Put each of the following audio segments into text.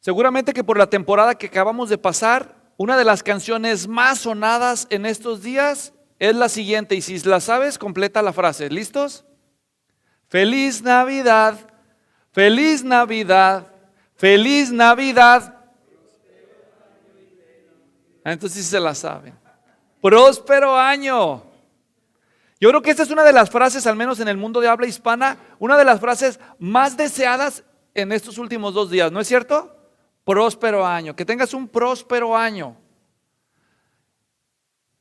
Seguramente que por la temporada que acabamos de pasar, una de las canciones más sonadas en estos días es la siguiente, y si la sabes, completa la frase. ¿Listos? Feliz Navidad, feliz Navidad, feliz Navidad. Entonces sí se la saben. Próspero año. Yo creo que esta es una de las frases, al menos en el mundo de habla hispana, una de las frases más deseadas en estos últimos 2 días, ¿no es cierto? Próspero año, que tengas un próspero año.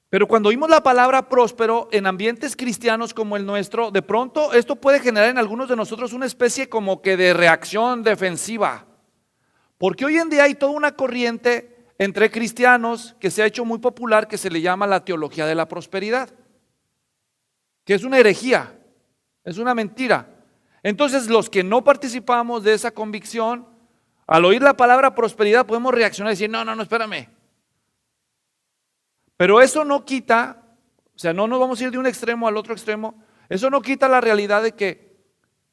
Pero cuando oímos la palabra próspero en ambientes cristianos como el nuestro, de pronto esto puede generar en algunos de nosotros una especie como que de reacción defensiva. Porque hoy en día hay toda una corriente entre cristianos que se ha hecho muy popular que se le llama la teología de la prosperidad, que es una herejía, es una mentira. Entonces los que no participamos de esa convicción, al oír la palabra prosperidad podemos reaccionar y decir, no, espérame. Pero eso no quita, o sea, no nos vamos a ir de un extremo al otro extremo, eso no quita la realidad de que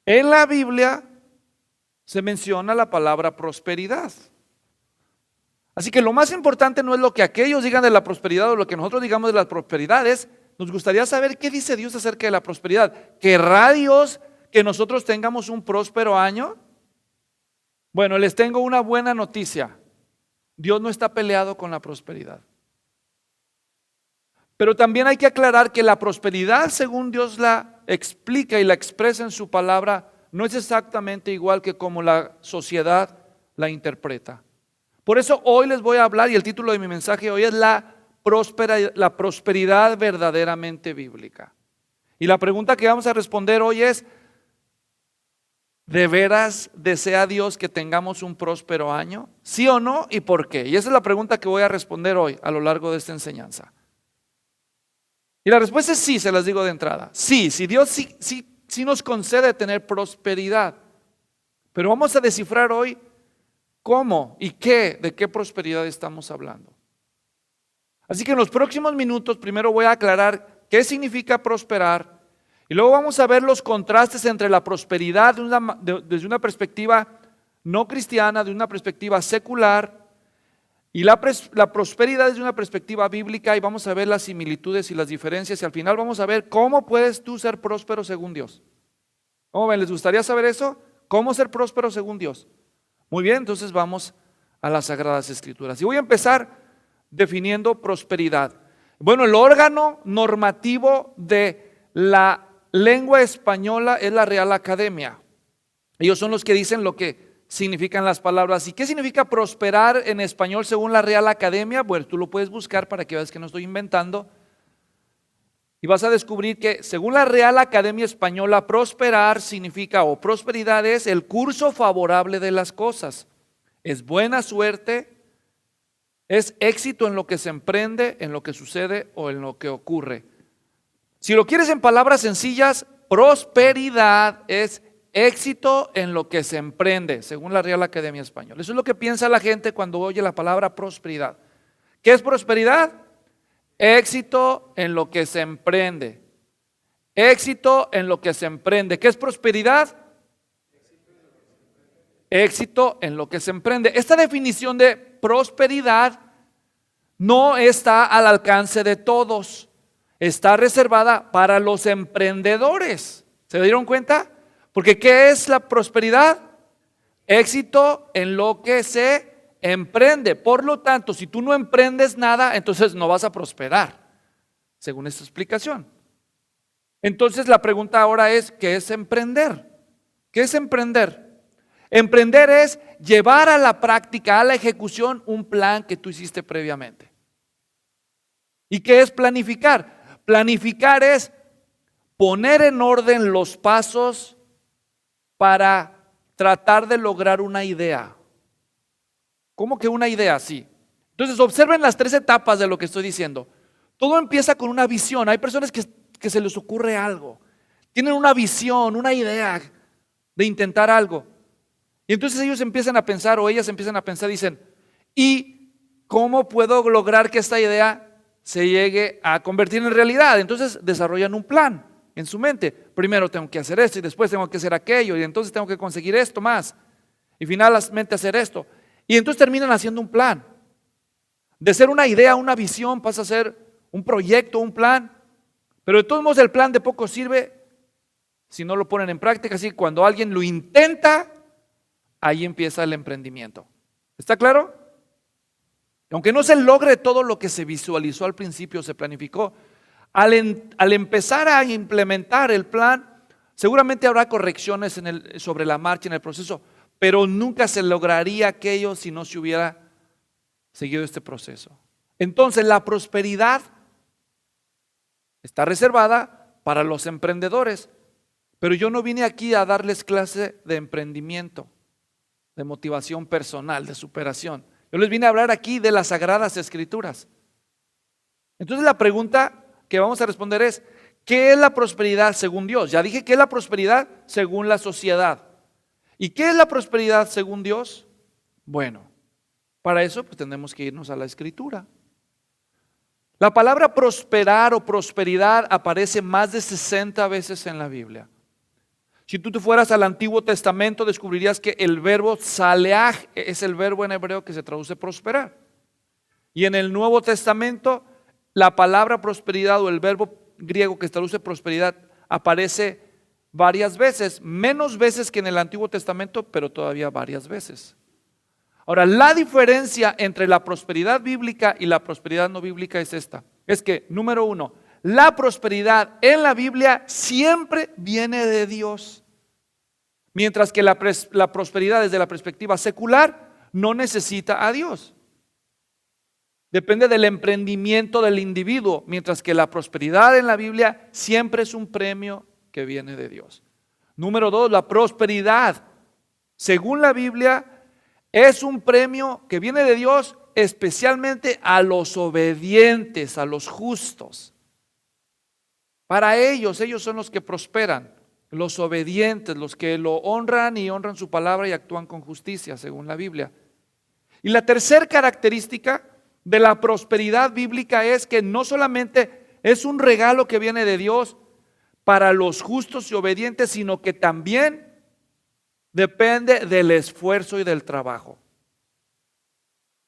en la Biblia se menciona la palabra prosperidad. Así que lo más importante no es lo que aquellos digan de la prosperidad o lo que nosotros digamos de la prosperidad, nos gustaría saber qué dice Dios acerca de la prosperidad. ¿Querrá Dios que nosotros tengamos un próspero año? Bueno, les tengo una buena noticia. Dios no está peleado con la prosperidad. Pero también hay que aclarar que la prosperidad, según Dios la explica y la expresa en su palabra, no es exactamente igual que como la sociedad la interpreta. Por eso hoy les voy a hablar, y el título de mi mensaje hoy es la prosperidad verdaderamente bíblica. Y la pregunta que vamos a responder hoy es, ¿de veras desea Dios que tengamos un próspero año? ¿Sí o no? ¿Y por qué? Y esa es la pregunta que voy a responder hoy a lo largo de esta enseñanza. Y la respuesta es sí, se las digo de entrada. Sí, Dios sí nos concede tener prosperidad. Pero vamos a descifrar hoy cómo y de qué prosperidad estamos hablando. Así que en los próximos minutos primero voy a aclarar qué significa prosperar y luego vamos a ver los contrastes entre la prosperidad desde una perspectiva no cristiana, de una perspectiva secular, y la prosperidad desde una perspectiva bíblica, y vamos a ver las similitudes y las diferencias y al final vamos a ver cómo puedes tú ser próspero según Dios. ¿Cómo ven? ¿Les gustaría saber eso? ¿Cómo ser próspero según Dios? Muy bien, entonces vamos a las Sagradas Escrituras. Y voy a empezar definiendo prosperidad. Bueno, el órgano normativo de la lengua española es la Real Academia. Ellos son los que dicen lo que significan las palabras. ¿Y qué significa prosperar en español según la Real Academia? Bueno, tú lo puedes buscar para que veas que no estoy inventando. Y vas a descubrir que según la Real Academia Española, prosperar significa, o prosperidad es el curso favorable de las cosas. Es buena suerte, es éxito en lo que se emprende, en lo que sucede o en lo que ocurre. Si lo quieres en palabras sencillas, prosperidad es éxito en lo que se emprende, según la Real Academia Española. Eso es lo que piensa la gente cuando oye la palabra prosperidad. ¿Qué es prosperidad? Éxito en lo que se emprende. Éxito en lo que se emprende. ¿Qué es prosperidad? Éxito en lo que se emprende. Esta definición de prosperidad no está al alcance de todos. Está reservada para los emprendedores. ¿Se dieron cuenta? Porque ¿qué es la prosperidad? Éxito en lo que se emprende. Por lo tanto, si tú no emprendes nada, entonces no vas a prosperar, según esta explicación. Entonces la pregunta ahora es, ¿qué es emprender? ¿Qué es emprender? Emprender es llevar a la práctica, a la ejecución, un plan que tú hiciste previamente. ¿Y qué es planificar? Planificar es poner en orden los pasos para tratar de lograr una idea. ¿Cómo que una idea? Sí. Entonces observen las 3 etapas de lo que estoy diciendo. Todo empieza con una visión. Hay personas que se les ocurre algo. Tienen una visión, una idea de intentar algo. Y entonces ellos empiezan a pensar o ellas empiezan a pensar, dicen, ¿y cómo puedo lograr que esta idea se llegue a convertir en realidad? Entonces desarrollan un plan en su mente. Primero tengo que hacer esto y después tengo que hacer aquello y entonces tengo que conseguir esto más. Y finalmente hacer esto. Y entonces terminan haciendo un plan. De ser una idea, una visión, pasa a ser un proyecto, un plan. Pero de todos modos el plan de poco sirve si no lo ponen en práctica. Así que cuando alguien lo intenta, ahí empieza el emprendimiento. ¿Está claro? Aunque no se logre todo lo que se visualizó al principio, se planificó, al empezar a implementar el plan, seguramente habrá correcciones sobre la marcha en el proceso, pero nunca se lograría aquello si no se hubiera seguido este proceso. Entonces la prosperidad está reservada para los emprendedores, pero yo no vine aquí a darles clase de emprendimiento, de motivación personal, de superación. Yo les vine a hablar aquí de las Sagradas Escrituras. Entonces la pregunta que vamos a responder es, ¿qué es la prosperidad según Dios? Ya dije, ¿qué es la prosperidad según la sociedad? ¿Y qué es la prosperidad según Dios? Bueno, para eso pues tenemos que irnos a la Escritura. La palabra prosperar o prosperidad aparece más de 60 veces en la Biblia. Si tú te fueras al Antiguo Testamento, descubrirías que el verbo saleach es el verbo en hebreo que se traduce prosperar. Y en el Nuevo Testamento, la palabra prosperidad o el verbo griego que se traduce prosperidad aparece varias veces, menos veces que en el Antiguo Testamento, pero todavía varias veces. Ahora, la diferencia entre la prosperidad bíblica y la prosperidad no bíblica es esta. Es que, número uno, la prosperidad en la Biblia siempre viene de Dios. Mientras que la prosperidad desde la perspectiva secular no necesita a Dios. Depende del emprendimiento del individuo, mientras que la prosperidad en la Biblia siempre es un premio que viene de Dios. Número dos, la prosperidad, según la Biblia, es un premio que viene de Dios especialmente a los obedientes, a los justos. Para ellos son los que prosperan, los obedientes, los que lo honran y honran su palabra y actúan con justicia, según la Biblia. Y la tercera característica de la prosperidad bíblica es que no solamente es un regalo que viene de Dios para los justos y obedientes, sino que también depende del esfuerzo y del trabajo.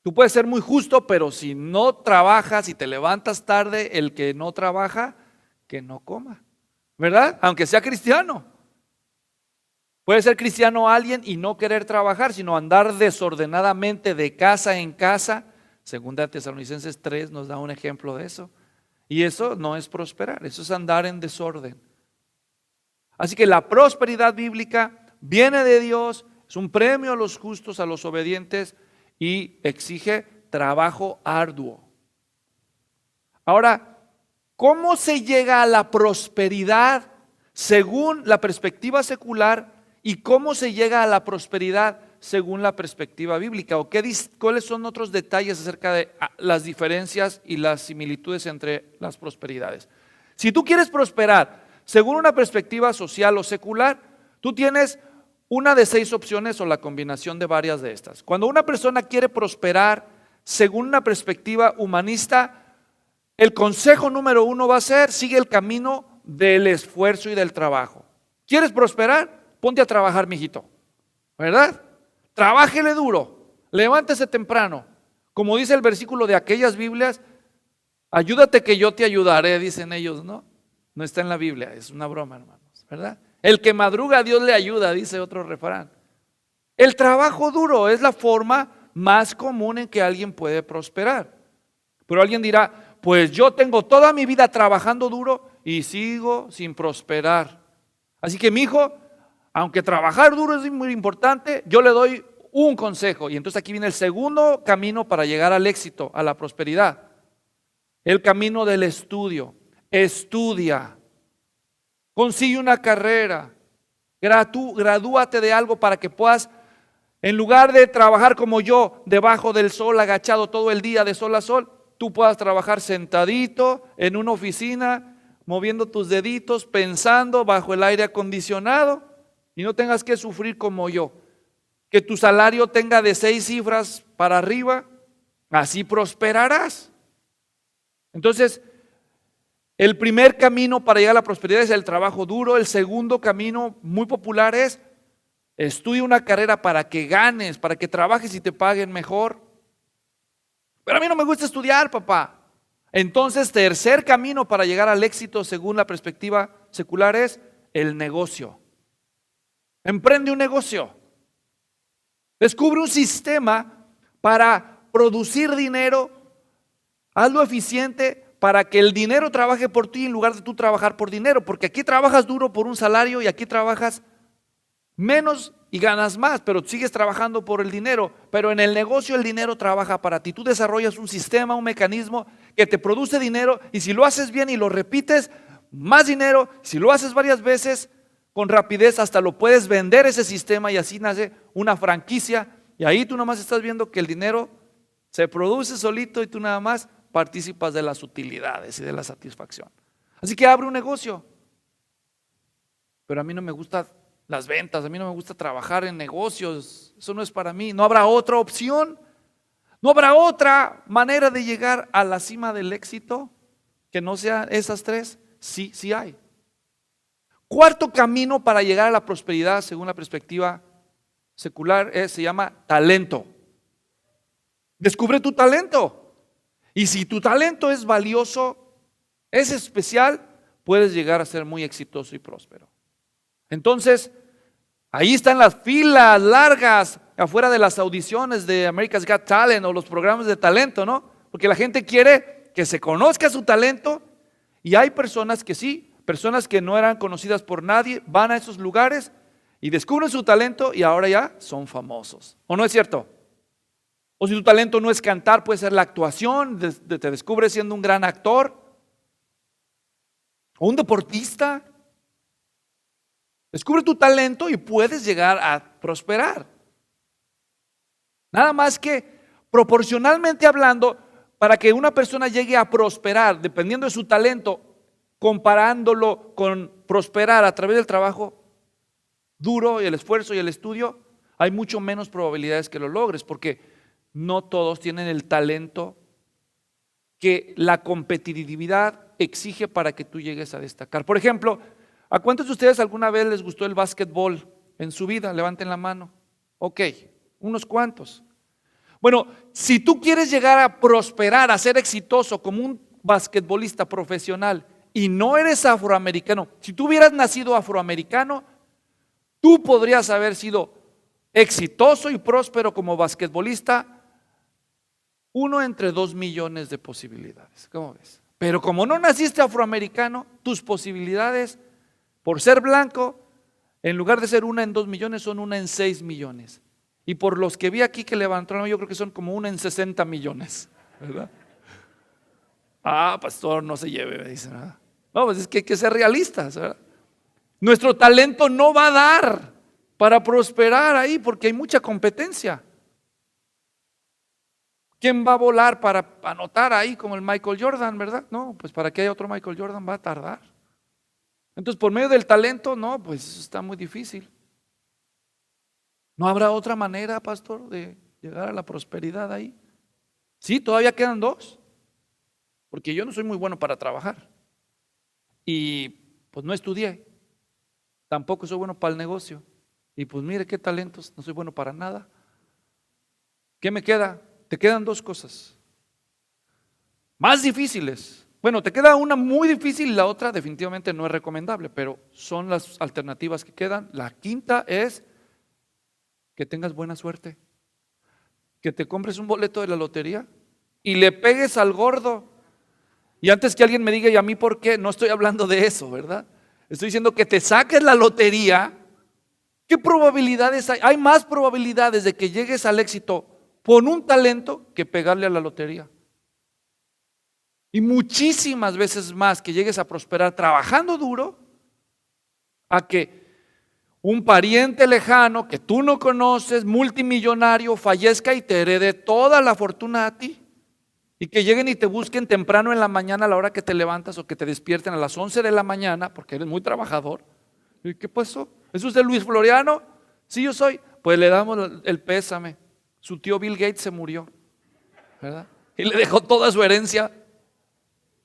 Tú puedes ser muy justo, pero si no trabajas y te levantas tarde, el que no trabaja, que no coma, ¿verdad? Aunque sea cristiano. Puede ser cristiano alguien y no querer trabajar, sino andar desordenadamente de casa en casa. Segunda Tesalonicenses 3 nos da un ejemplo de eso. Y eso no es prosperar, eso es andar en desorden. Así que la prosperidad bíblica viene de Dios, es un premio a los justos, a los obedientes y exige trabajo arduo. Ahora, ¿cómo se llega a la prosperidad según la perspectiva secular y cómo se llega a la prosperidad según la perspectiva bíblica? ¿O cuáles son otros detalles acerca de las diferencias y las similitudes entre las prosperidades? Si tú quieres prosperar según una perspectiva social o secular, tú tienes una de 6 opciones o la combinación de varias de estas. Cuando una persona quiere prosperar según una perspectiva humanista, el consejo número 1 va a ser: sigue el camino del esfuerzo y del trabajo. ¿Quieres prosperar? Ponte a trabajar, mijito, ¿verdad? Trabájele duro, levántese temprano. Como dice el versículo de aquellas Biblias, ayúdate que yo te ayudaré, dicen ellos, ¿no? No está en la Biblia, es una broma, hermanos, ¿verdad? El que madruga a Dios le ayuda, dice otro refrán. El trabajo duro es la forma más común en que alguien puede prosperar. Pero alguien dirá: pues yo tengo toda mi vida trabajando duro y sigo sin prosperar. Así que mi hijo, aunque trabajar duro es muy importante, yo le doy un consejo. Y entonces aquí viene el segundo camino para llegar al éxito, a la prosperidad. El camino del estudio. Estudia. Consigue una carrera. Gradúate de algo para que puedas, en lugar de trabajar como yo, debajo del sol, agachado todo el día de sol a sol, tú puedas trabajar sentadito en una oficina, moviendo tus deditos, pensando bajo el aire acondicionado y no tengas que sufrir como yo. Que tu salario tenga de 6 cifras para arriba, así prosperarás. Entonces, el primer camino para llegar a la prosperidad es el trabajo duro. El segundo camino muy popular es estudia una carrera para que ganes, para que trabajes y te paguen mejor. Pero a mí no me gusta estudiar, papá. Entonces, tercer camino para llegar al éxito según la perspectiva secular es el negocio. Emprende un negocio. Descubre un sistema para producir dinero. Hazlo eficiente para que el dinero trabaje por ti en lugar de tú trabajar por dinero. Porque aquí trabajas duro por un salario y aquí trabajas menos y ganas más, pero sigues trabajando por el dinero. Pero en el negocio el dinero trabaja para ti. Tú desarrollas un sistema, un mecanismo que te produce dinero, y si lo haces bien y lo repites, más dinero. Si lo haces varias veces, con rapidez hasta lo puedes vender ese sistema, y así nace una franquicia, y ahí tú nada más estás viendo que el dinero se produce solito y tú nada más participas de las utilidades y de la satisfacción. Así que abre un negocio. Pero a mí no me gustan las ventas, a mí no me gusta trabajar en negocios, eso no es para mí. No habrá otra opción, no habrá otra manera de llegar a la cima del éxito que no sea esas tres. Sí, sí hay. Cuarto camino para llegar a la prosperidad según la perspectiva secular se llama talento. Descubre tu talento. Y si tu talento es valioso, es especial, puedes llegar a ser muy exitoso y próspero. Entonces, ahí están las filas largas afuera de las audiciones de America's Got Talent o los programas de talento, ¿no? Porque la gente quiere que se conozca su talento, y hay personas que sí, personas que no eran conocidas por nadie, van a esos lugares y descubren su talento y ahora ya son famosos. ¿O no es cierto? O si tu talento no es cantar, puede ser la actuación, te descubres siendo un gran actor o un deportista. Descubre tu talento y puedes llegar a prosperar. Nada más que proporcionalmente hablando, para que una persona llegue a prosperar, dependiendo de su talento, comparándolo con prosperar a través del trabajo duro y el esfuerzo y el estudio, hay mucho menos probabilidades que lo logres, porque no todos tienen el talento que la competitividad exige para que tú llegues a destacar. Por ejemplo, ¿a cuántos de ustedes alguna vez les gustó el básquetbol en su vida? Levanten la mano. Ok, unos cuantos. Bueno, si tú quieres llegar a prosperar, a ser exitoso como un basquetbolista profesional y no eres afroamericano, si tú hubieras nacido afroamericano, tú podrías haber sido exitoso y próspero como basquetbolista, 1 entre 2 millones de posibilidades. ¿Cómo ves? Pero como no naciste afroamericano, tus posibilidades por ser blanco, en lugar de ser 1 en 2 millones, son 1 en 6 millones. Y por los que vi aquí que levantaron, yo creo que son como 1 en 60 millones, ¿verdad? Ah, pastor, no se lleve, me dicen, ¿verdad? No, pues es que hay que ser realistas, ¿verdad? Nuestro talento no va a dar para prosperar ahí porque hay mucha competencia. ¿Quién va a volar para anotar ahí como el Michael Jordan, verdad? No, pues para que haya otro Michael Jordan va a tardar. Entonces, por medio del talento, no, pues eso está muy difícil. ¿No habrá otra manera, pastor, de llegar a la prosperidad ahí? Sí, todavía quedan 2. Porque yo no soy muy bueno para trabajar. Y pues no estudié. Tampoco soy bueno para el negocio. Y pues mire qué talentos, no soy bueno para nada. ¿Qué me queda? Te quedan 2 cosas más difíciles. Bueno, te queda una muy difícil y la otra definitivamente no es recomendable, pero son las alternativas que quedan. La quinta es que tengas buena suerte, que te compres un boleto de la lotería y le pegues al gordo. Y antes que alguien me diga, ¿y a mí por qué? No estoy hablando de eso, ¿verdad? Estoy diciendo que te saques la lotería. ¿Qué probabilidades hay? Hay más probabilidades de que llegues al éxito con un talento que pegarle a la lotería. Y muchísimas veces más que llegues a prosperar trabajando duro a que un pariente lejano que tú no conoces, multimillonario, fallezca y te herede toda la fortuna a ti. Y que lleguen y te busquen temprano en la mañana a la hora que te levantas, o que te despierten a las 11 de la mañana porque eres muy trabajador. ¿Y qué pasó? ¿Es usted Luis Floriano? Sí, yo soy. Pues le damos el pésame. Su tío Bill Gates se murió, ¿verdad? Y le dejó toda su herencia.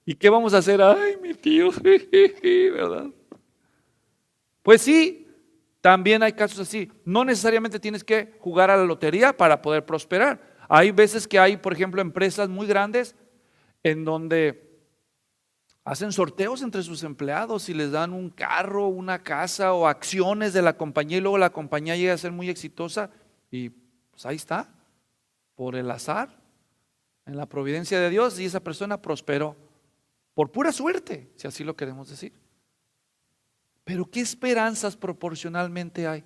¿Y qué vamos a hacer? Ay, mi tío, ¿verdad? Pues sí, También hay casos así. No necesariamente tienes que jugar a la lotería para poder prosperar. Hay veces que hay, por ejemplo, empresas muy grandes en donde hacen sorteos entre sus empleados y les dan un carro, una casa o acciones de la compañía, y luego la compañía llega a ser muy exitosa y pues ahí está, por el azar, en la providencia de Dios, y esa persona prosperó por pura suerte, si así lo queremos decir. Pero ¿qué esperanzas proporcionalmente hay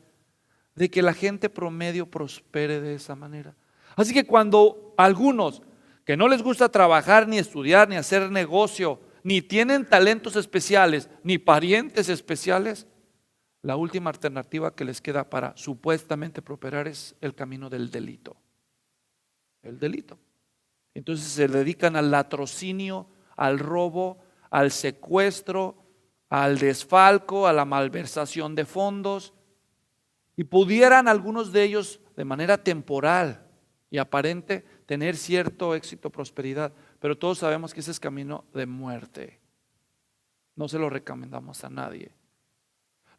de que la gente promedio prospere de esa manera? Así que cuando algunos que no les gusta trabajar, ni estudiar, ni hacer negocio, ni tienen talentos especiales, ni parientes especiales, la última alternativa que les queda para supuestamente prosperar es el camino del delito. El delito. Entonces se dedican al latrocinio, al robo, al secuestro, al desfalco, a la malversación de fondos, y pudieran algunos de ellos de manera temporal y aparente tener cierto éxito, prosperidad, pero todos sabemos que ese es camino de muerte. No se lo recomendamos a nadie.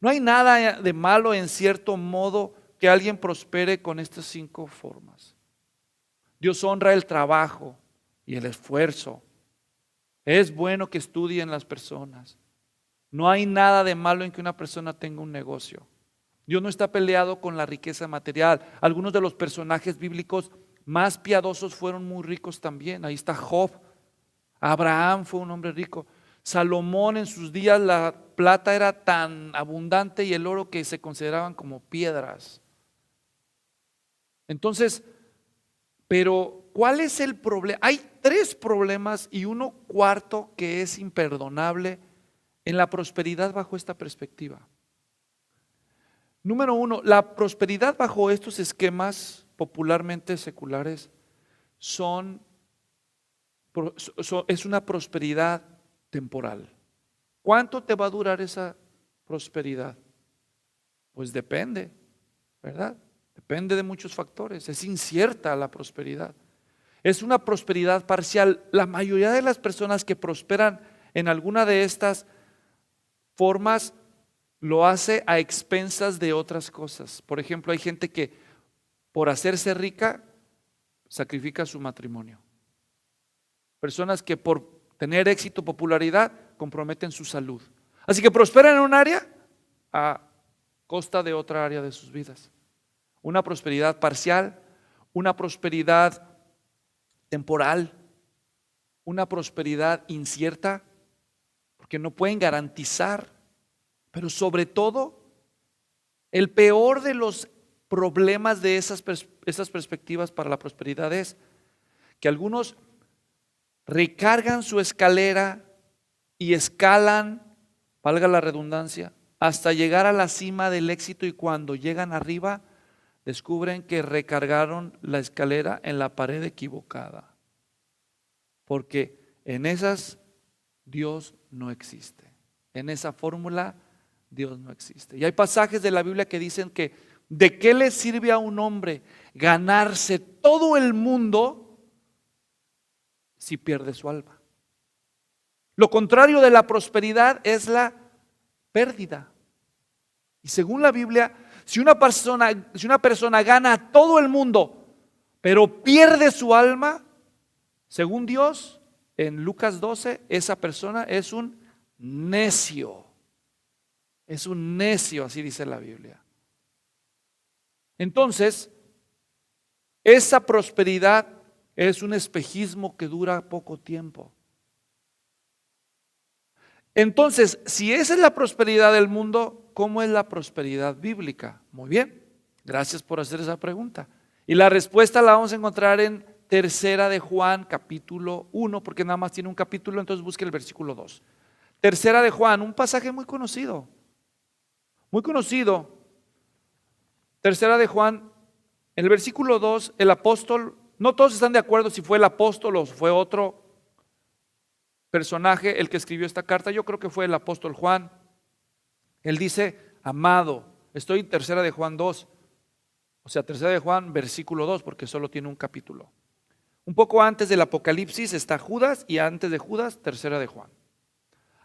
No hay nada de malo en cierto modo que alguien prospere con estas 5 formas. Dios honra el trabajo y el esfuerzo. Es bueno que estudien las personas. No hay nada de malo en que una persona tenga un negocio. Dios no está peleado con la riqueza material. Algunos de los personajes bíblicos más piadosos fueron muy ricos también. Ahí está Job. Abraham fue un hombre rico. Salomón, en sus días la plata era tan abundante y el oro que se consideraban como piedras. Entonces, pero ¿cuál es el problema? Hay 3 problemas y uno cuarto que es imperdonable en la prosperidad bajo esta perspectiva. Número 1, la prosperidad bajo estos esquemas popularmente seculares es una prosperidad temporal. ¿Cuánto te va a durar esa prosperidad? Pues depende, ¿verdad? Depende de muchos factores. Es incierta la prosperidad. Es una prosperidad parcial. La mayoría de las personas que prosperan en alguna de estas formas lo hace a expensas de otras cosas. Por ejemplo, hay gente que por hacerse rica sacrifica su matrimonio. Personas que por tener éxito, popularidad, comprometen su salud. Así que prosperan en un área a costa de otra área de sus vidas. Una prosperidad parcial, una prosperidad temporal, una prosperidad incierta, porque no pueden garantizar. Pero sobre todo, el peor de los problemas de esas perspectivas para la prosperidad es que algunos recargan su escalera y escalan, valga la redundancia, hasta llegar a la cima del éxito, y cuando llegan arriba descubren que recargaron la escalera en la pared equivocada, porque en esas Dios no existe, en esa fórmula Dios no existe. Y hay pasajes de la Biblia que dicen que ¿de qué le sirve a un hombre ganarse todo el mundo si pierde su alma? Lo contrario de la prosperidad es la pérdida. Y según la Biblia, si una persona gana todo el mundo, pero pierde su alma, según Dios, en Lucas 12, esa persona es un necio. Es un necio, así dice la Biblia. Entonces, esa prosperidad es un espejismo que dura poco tiempo. Entonces, si esa es la prosperidad del mundo, ¿cómo es la prosperidad bíblica? Muy bien, gracias por hacer esa pregunta. Y la respuesta la vamos a encontrar en Tercera de Juan, capítulo 1, porque nada más tiene un capítulo, entonces busque el versículo 2. Tercera de Juan, un pasaje muy conocido. Muy conocido. Tercera de Juan, en el versículo 2, el apóstol, no todos están de acuerdo si fue el apóstol o fue otro personaje el que escribió esta carta. Yo creo que fue el apóstol Juan. Él dice, amado, estoy en Tercera de Juan 2, o sea, Tercera de Juan, versículo 2, porque solo tiene un capítulo. Un poco antes del Apocalipsis está Judas, y antes de Judas, Tercera de Juan.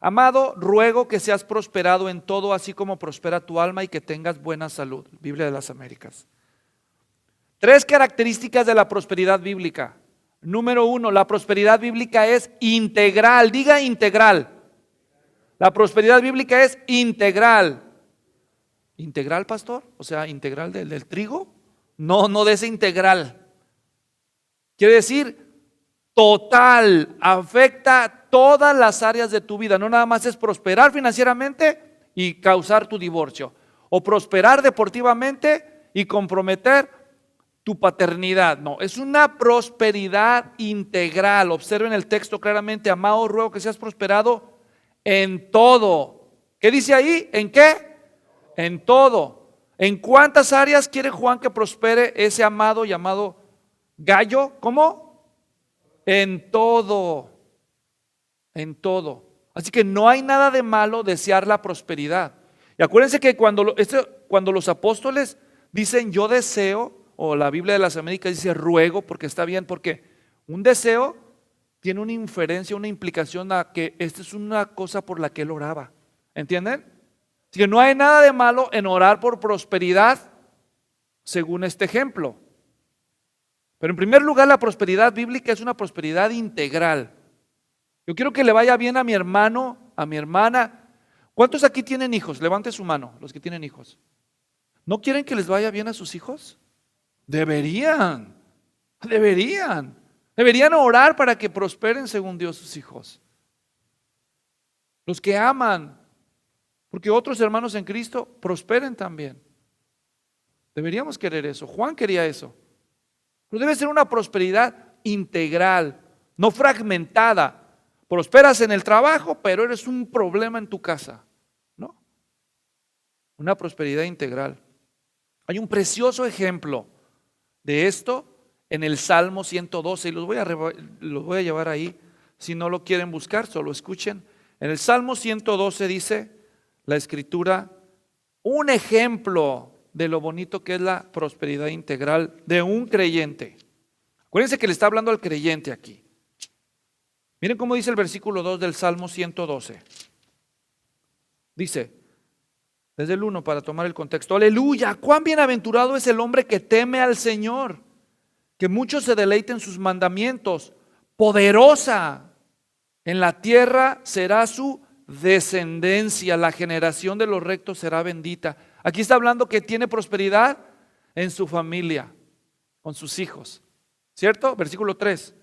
Amado, ruego que seas prosperado en todo, así como prospera tu alma, y que tengas buena salud. Biblia de las Américas. 3 características de la prosperidad bíblica. Número 1, la prosperidad bíblica es integral. Diga integral. La prosperidad bíblica es integral. ¿Integral, pastor? O sea, integral del trigo. No, no de ese integral. Quiere decir total, afecta todas las áreas de tu vida. No nada más es prosperar financieramente y causar tu divorcio, o prosperar deportivamente y comprometer tu paternidad. No, es una prosperidad integral. Observen el texto claramente. Amado, ruego que seas prosperado en todo. ¿Qué dice ahí? ¿En qué? En todo. ¿En cuántas áreas quiere Juan que prospere ese amado llamado Gallo? ¿Cómo? En todo. En todo. Así que no hay nada de malo desear la prosperidad. Y acuérdense que cuando los apóstoles dicen yo deseo, o la Biblia de las Américas dice ruego, porque está bien, porque un deseo tiene una inferencia, una implicación a que esta es una cosa por la que él oraba. ¿Entienden? Así que no hay nada de malo en orar por prosperidad según este ejemplo. Pero en primer lugar, la prosperidad bíblica es una prosperidad integral. Yo quiero que le vaya bien a mi hermano, a mi hermana. ¿Cuántos aquí tienen hijos? Levante su mano, los que tienen hijos. ¿No quieren que les vaya bien a sus hijos? Deberían orar para que prosperen según Dios sus hijos. Los que aman, porque otros hermanos en Cristo prosperen también. Deberíamos querer eso. Juan quería eso. Pero debe ser una prosperidad integral, no fragmentada. Prosperas en el trabajo, pero eres un problema en tu casa. No. Una prosperidad integral. Hay un precioso ejemplo de esto en el Salmo 112, y los voy a llevar ahí. Si no lo quieren buscar, solo escuchen. En el Salmo 112 dice la Escritura un ejemplo de lo bonito que es la prosperidad integral de un creyente. Acuérdense que le está hablando al creyente aquí. Miren cómo dice el versículo 2 del Salmo 112. Dice, desde el 1 para tomar el contexto: aleluya, cuán bienaventurado es el hombre que teme al Señor, que mucho se deleite en sus mandamientos. Poderosa en la tierra será su descendencia, la generación de los rectos será bendita. Aquí está hablando que tiene prosperidad en su familia, con sus hijos, ¿cierto? Versículo 3.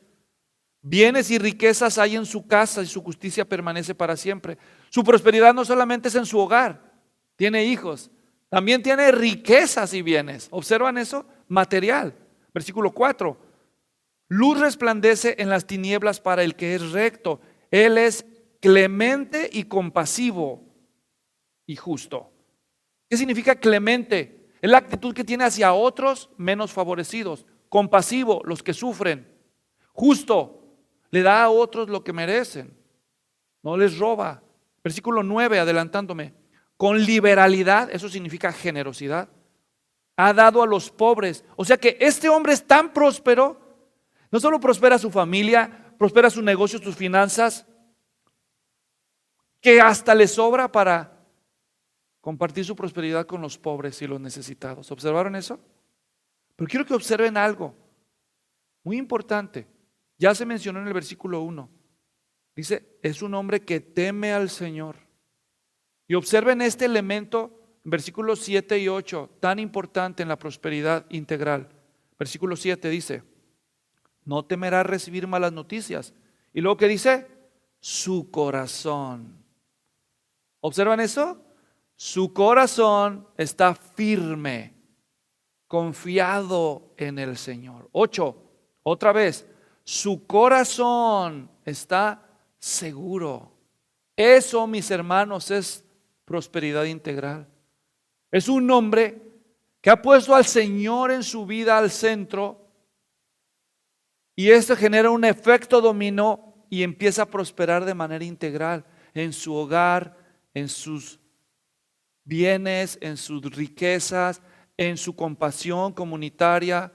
Bienes y riquezas hay en su casa y su justicia permanece para siempre. Su prosperidad no solamente es en su hogar, tiene hijos, también tiene riquezas y bienes. ¿Observan eso? Material. Versículo 4. Luz resplandece en las tinieblas para el que es recto. Él es clemente y compasivo y justo. ¿Qué significa clemente? Es la actitud que tiene hacia otros menos favorecidos. Compasivo, los que sufren. Justo, le da a otros lo que merecen, no les roba. Versículo 9, adelantándome. Con liberalidad, eso significa generosidad, ha dado a los pobres. O sea que este hombre es tan próspero, no solo prospera su familia, prospera su negocio, sus finanzas, que hasta le sobra para compartir su prosperidad con los pobres y los necesitados. ¿Observaron eso? Pero quiero que observen algo muy importante. Ya se mencionó en el versículo 1. Dice, es un hombre que teme al Señor. Y observen este elemento, versículos 7 y 8, tan importante en la prosperidad integral. Versículo 7 dice, no temerá recibir malas noticias. Y luego, ¿qué dice? Su corazón. ¿Observan eso? Su corazón está firme, confiado en el Señor. 8, otra vez. Su corazón está seguro. Eso, mis hermanos, es prosperidad integral. Es un hombre que ha puesto al Señor en su vida al centro, y esto genera un efecto dominó y empieza a prosperar de manera integral en su hogar, en sus bienes, en sus riquezas, en su compasión comunitaria,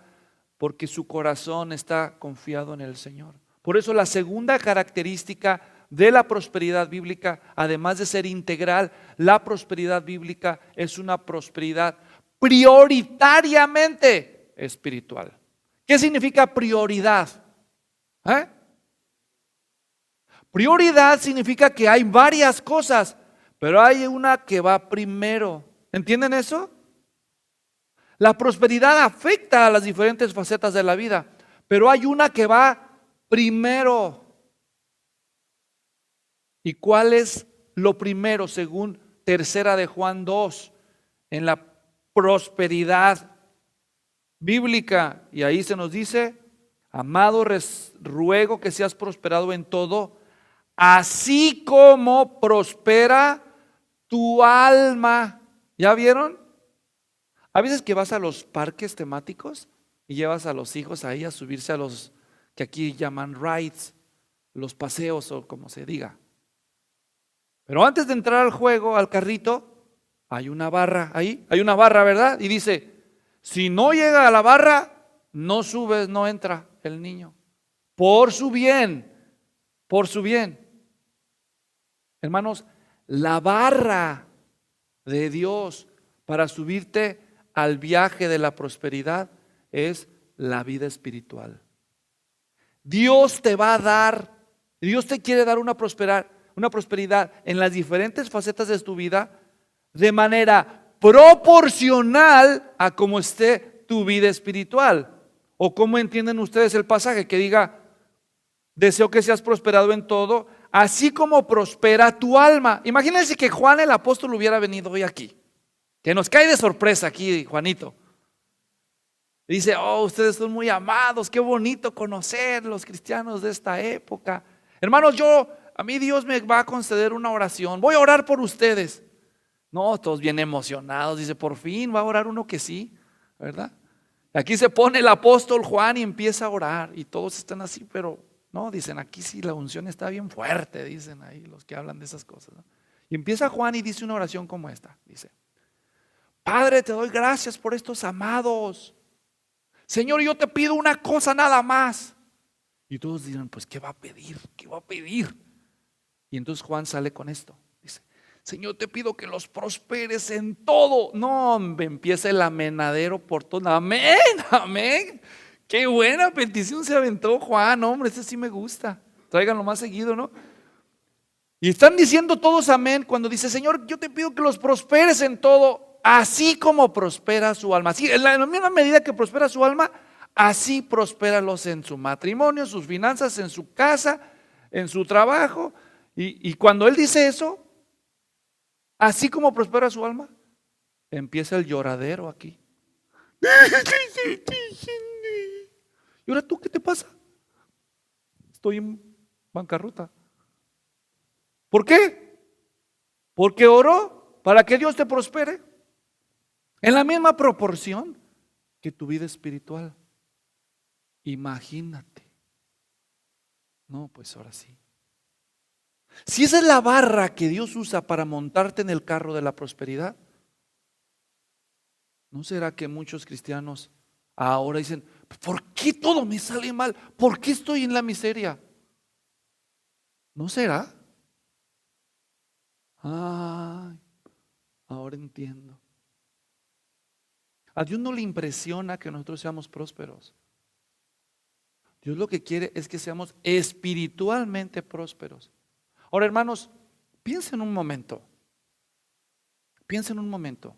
porque su corazón está confiado en el Señor. Por eso la segunda característica de la prosperidad bíblica, además de ser integral, la prosperidad bíblica es una prosperidad prioritariamente espiritual. ¿Qué significa prioridad? ¿Eh? Prioridad significa que hay varias cosas, pero hay una que va primero. ¿Entienden eso? La prosperidad afecta a las diferentes facetas de la vida, pero hay una que va primero. ¿Y cuál es lo primero según tercera de Juan 2 en la prosperidad bíblica? Y ahí se nos dice: amado, ruego que seas prosperado en todo, así como prospera tu alma. ¿Ya vieron? A veces que vas a los parques temáticos y llevas a los hijos ahí a subirse a los que aquí llaman rides, los paseos o como se diga. Pero antes de entrar al juego, al carrito, hay una barra ahí, hay una barra, ¿verdad? Y dice: si no llega a la barra, no subes, no entra el niño. Por su bien, por su bien. Hermanos, la barra de Dios para subirte al viaje de la prosperidad es la vida espiritual. Dios te va a dar, Dios te quiere dar una prosperidad en las diferentes facetas de tu vida de manera proporcional a cómo esté tu vida espiritual. ¿O cómo entienden ustedes el pasaje que diga: deseo que seas prosperado en todo, así como prospera tu alma? Imagínense que Juan el apóstol hubiera venido hoy aquí, que nos cae de sorpresa aquí, Juanito. Dice: oh, ustedes son muy amados, qué bonito conocer los cristianos de esta época. Hermanos, a mí Dios me va a conceder una oración, voy a orar por ustedes. No, todos bien emocionados, dice: por fin va a orar uno que sí, ¿verdad? Aquí se pone el apóstol Juan y empieza a orar y todos están así, pero no, dicen: aquí sí la unción está bien fuerte, dicen ahí los que hablan de esas cosas, ¿no? Y empieza Juan y dice una oración como esta, dice: Padre, te doy gracias por estos amados. Señor, yo te pido una cosa nada más. Y todos dirán: pues ¿qué va a pedir? ¿Qué va a pedir? Y entonces Juan sale con esto, dice: Señor, te pido que los prosperes en todo. No, hombre, empieza el amenadero por todo. Amén, amén. Qué buena petición se aventó Juan, hombre, ese sí me gusta. Tráiganlo más seguido, ¿no? Y están diciendo todos amén cuando dice: Señor, yo te pido que los prosperes en todo, así como prospera su alma. Así, en la misma medida que prospera su alma, así prospéralos en su matrimonio, en sus finanzas, en su casa, en su trabajo. Y cuando él dice eso, así como prospera su alma, empieza el lloradero aquí. ¿Y ahora tú qué te pasa? Estoy en bancarrota. ¿Por qué? Porque oró para que Dios te prospere en la misma proporción que tu vida espiritual. Imagínate. No, pues ahora sí. Si esa es la barra que Dios usa para montarte en el carro de la prosperidad, ¿no será que muchos cristianos ahora dicen: ¿por qué todo me sale mal? ¿Por qué estoy en la miseria? ¿No será? Ay, ahora entiendo. A Dios no le impresiona que nosotros seamos prósperos. Dios lo que quiere es que seamos espiritualmente prósperos. Ahora, hermanos, piensen un momento. Piensen un momento.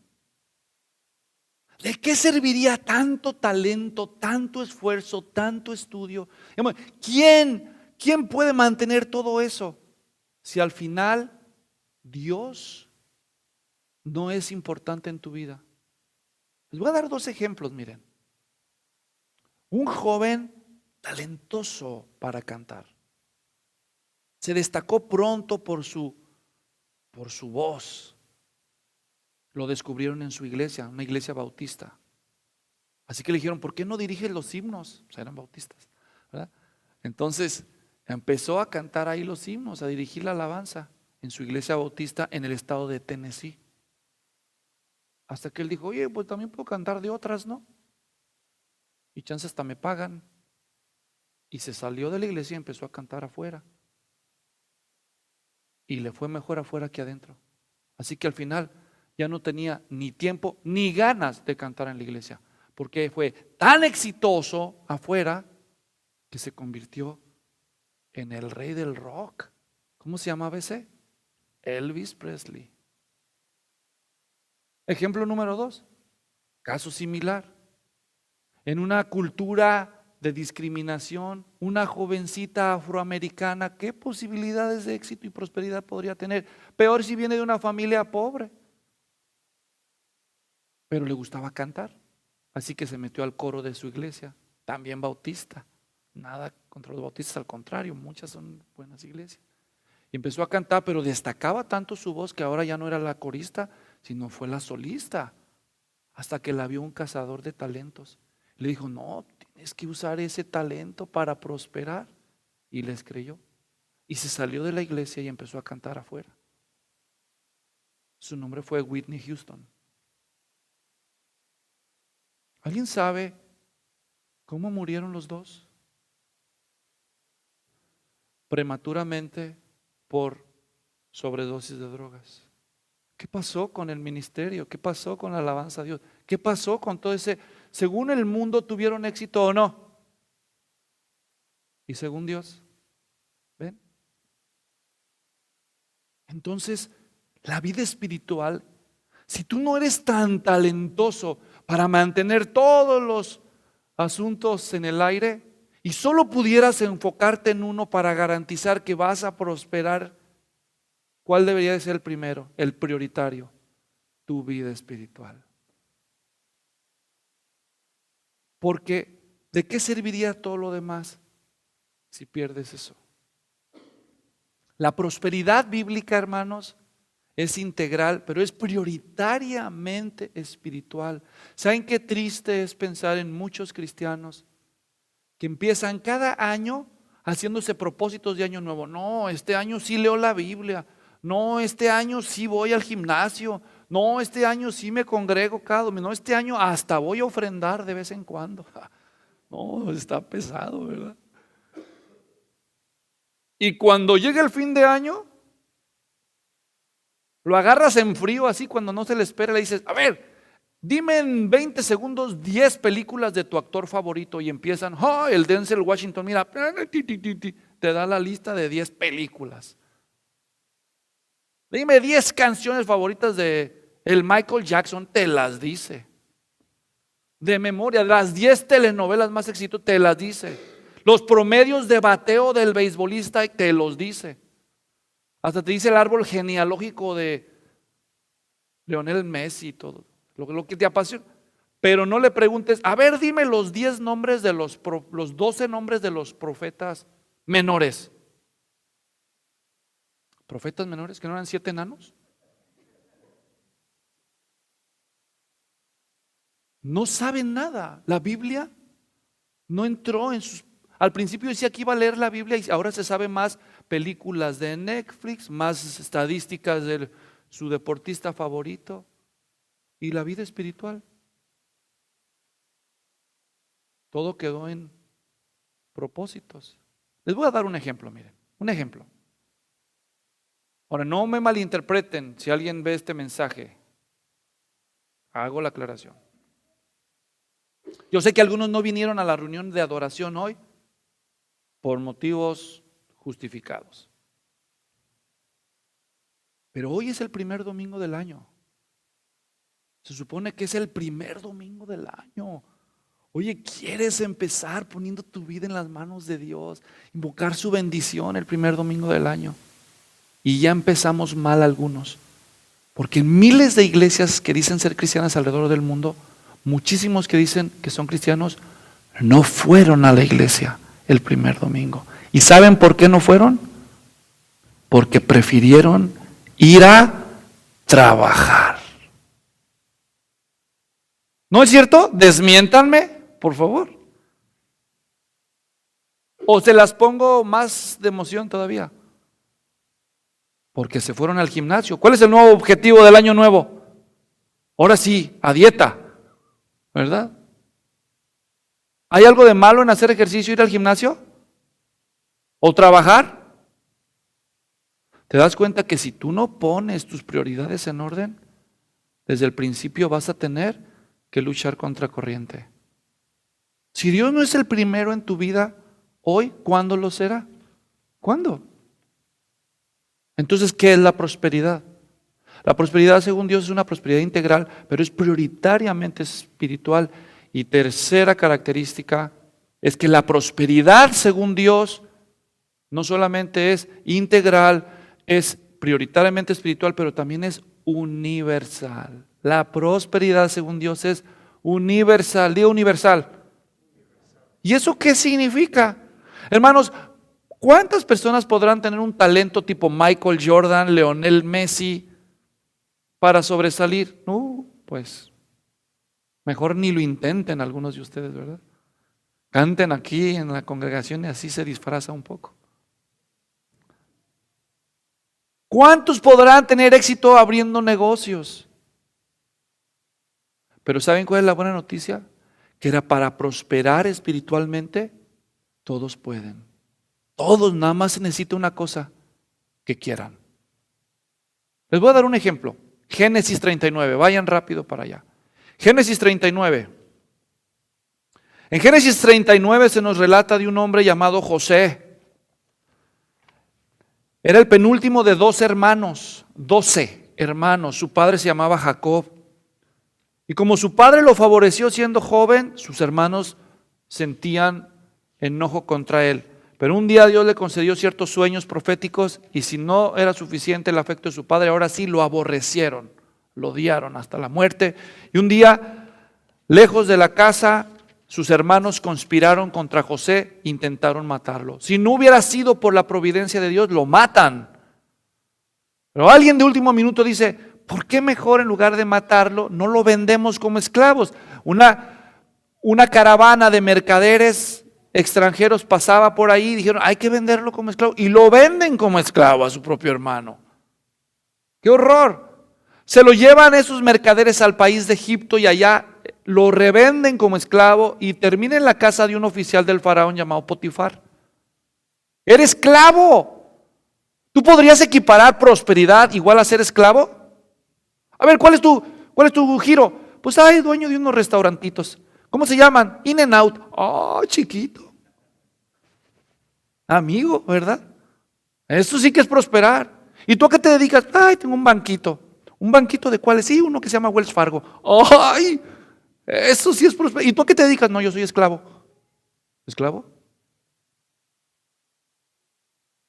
¿De qué serviría tanto talento, tanto esfuerzo, tanto estudio? ¿Quién puede mantener todo eso si al final Dios no es importante en tu vida? Les voy a dar dos ejemplos, miren. Un joven talentoso para cantar. Se destacó pronto por su voz. Lo descubrieron en su iglesia, una iglesia bautista. Así que le dijeron: ¿por qué no diriges los himnos? O sea, eran bautistas, ¿verdad? Entonces empezó a cantar ahí los himnos, a dirigir la alabanza en su iglesia bautista en el estado de Tennessee. Hasta que él dijo: oye, pues también puedo cantar de otras, ¿no? Y chance hasta me pagan. Y se salió de la iglesia y empezó a cantar afuera. y le fue mejor afuera que adentro. Así que al final ya no tenía ni tiempo ni ganas de cantar en la iglesia, porque fue tan exitoso afuera que se convirtió en el rey del rock. ¿Cómo se llamaba ese? Elvis Presley. Ejemplo número 2, caso similar. En una cultura de discriminación, una jovencita afroamericana, ¿qué posibilidades de éxito y prosperidad podría tener? Peor si viene de una familia pobre. Pero le gustaba cantar, así que se metió al coro de su iglesia, también bautista. Nada contra los bautistas, al contrario, muchas son buenas iglesias. Y empezó a cantar, pero destacaba tanto su voz que ahora ya no era la corista, sino fue la solista, hasta que la vio un cazador de talentos. Le dijo, no, tienes que usar ese talento para prosperar. Y les creyó. Y se salió de la iglesia y empezó a cantar afuera. Su nombre fue Whitney Houston. ¿Alguien sabe cómo murieron los dos? Prematuramente por sobredosis de drogas. ¿Qué pasó con el ministerio? ¿Qué pasó con la alabanza a Dios? ¿Qué pasó con todo ese? Según el mundo, ¿tuvieron éxito o no? Y según Dios, ¿ven? Entonces, la vida espiritual, si tú no eres tan talentoso para mantener todos los asuntos en el aire y solo pudieras enfocarte en uno para garantizar que vas a prosperar, ¿cuál debería de ser el primero? El prioritario, tu vida espiritual. Porque ¿de qué serviría todo lo demás si pierdes eso? La prosperidad bíblica, hermanos, es integral, pero es prioritariamente espiritual. ¿Saben qué triste es pensar en muchos cristianos que empiezan cada año haciéndose propósitos de año nuevo? No, este año sí leo la Biblia. No, este año sí voy al gimnasio. No, este año sí me congrego cada domingo. No, este año hasta voy a ofrendar de vez en cuando. No, está pesado, ¿verdad? Y cuando llega el fin de año, lo agarras en frío así cuando no se le espera. Le dices, a ver, dime en 20 segundos 10 películas de tu actor favorito. Y empiezan, el Denzel Washington, mira, te da la lista de 10 películas. Dime 10 canciones favoritas de el Michael Jackson, te las dice. De memoria, las 10 telenovelas más exitosas, te las dice. Los promedios de bateo del beisbolista, te los dice. Hasta te dice el árbol genealógico de Lionel Messi y todo, lo que te apasiona. Pero no le preguntes, a ver, dime los 10 nombres de los 12 nombres de los profetas menores. ¿Profetas menores que no eran 7 enanos? No saben nada. La Biblia no entró en sus... Al principio decía que iba a leer la Biblia y ahora se sabe más películas de Netflix, más estadísticas de su deportista favorito y la vida espiritual. Todo quedó en propósitos. Les voy a dar un ejemplo, miren, un ejemplo. Ahora, no me malinterpreten si alguien ve este mensaje. Hago la aclaración. Yo sé que algunos no vinieron a la reunión de adoración hoy por motivos justificados. Pero hoy es el primer domingo del año. Se supone que es el primer domingo del año. Oye, ¿quieres empezar poniendo tu vida en las manos de Dios? Invocar su bendición el primer domingo del año. Y ya empezamos mal algunos. Porque en miles de iglesias que dicen ser cristianas alrededor del mundo, muchísimos que dicen que son cristianos no fueron a la iglesia el primer domingo. ¿Y saben por qué no fueron? Porque prefirieron ir a trabajar. ¿No es cierto? Desmiéntanme, por favor. O se las pongo más de emoción todavía. Porque se fueron al gimnasio. ¿Cuál es el nuevo objetivo del año nuevo? Ahora sí, a dieta, ¿verdad? ¿Hay algo de malo en hacer ejercicio, ir al gimnasio? ¿O trabajar? ¿Te das cuenta que si tú no pones tus prioridades en orden, desde el principio vas a tener que luchar contra corriente? Si Dios no es el primero en tu vida hoy, ¿cuándo lo será? ¿Cuándo? Entonces, ¿qué es la prosperidad? La prosperidad, según Dios, es una prosperidad integral, pero es prioritariamente espiritual. Y tercera característica es que la prosperidad, según Dios, no solamente es integral, es prioritariamente espiritual, pero también es universal. La prosperidad, según Dios, es universal. Diga universal. ¿Y eso qué significa? Hermanos, ¿cuántas personas podrán tener un talento tipo Michael Jordan, Lionel Messi para sobresalir? No, pues mejor ni lo intenten algunos de ustedes, ¿verdad? Canten aquí en la congregación y así se disfraza un poco. ¿Cuántos podrán tener éxito abriendo negocios? Pero ¿saben cuál es la buena noticia? Que era para prosperar espiritualmente, todos pueden. Todos, nada más se necesita una cosa, que quieran. Les voy a dar un ejemplo. Génesis 39, vayan rápido para allá. Génesis 39. En Génesis 39 se nos relata de un hombre llamado José. Era el penúltimo de 12 hermanos, 12 hermanos. Su padre se llamaba Jacob. Y como su padre lo favoreció siendo joven, sus hermanos sentían enojo contra él. Pero un día Dios le concedió ciertos sueños proféticos y si no era suficiente el afecto de su padre, ahora sí lo aborrecieron, lo odiaron hasta la muerte. Y un día, lejos de la casa, sus hermanos conspiraron contra José, intentaron matarlo. Si no hubiera sido por la providencia de Dios, lo matan. Pero alguien de último minuto dice, ¿por qué mejor en lugar de matarlo, no lo vendemos como esclavos? Una caravana de mercaderes extranjeros pasaba por ahí y dijeron, hay que venderlo como esclavo. Y lo venden como esclavo a su propio hermano. ¡Qué horror! Se lo llevan esos mercaderes al país de Egipto y allá lo revenden como esclavo y termina en la casa de un oficial del faraón llamado Potifar. ¡Eres esclavo! ¿Tú podrías equiparar prosperidad igual a ser esclavo? A ver, ¿cuál es tu giro? Pues hay dueño de unos restaurantitos. ¿Cómo se llaman? In and Out. Oh, chiquito. Amigo, ¿verdad? Eso sí que es prosperar. ¿Y tú a qué te dedicas? Ay, tengo un banquito. ¿Un banquito de cuáles? Sí, uno que se llama Wells Fargo. Ay, eso sí es prosperar. ¿Y tú a qué te dedicas? No, yo soy esclavo. ¿Esclavo?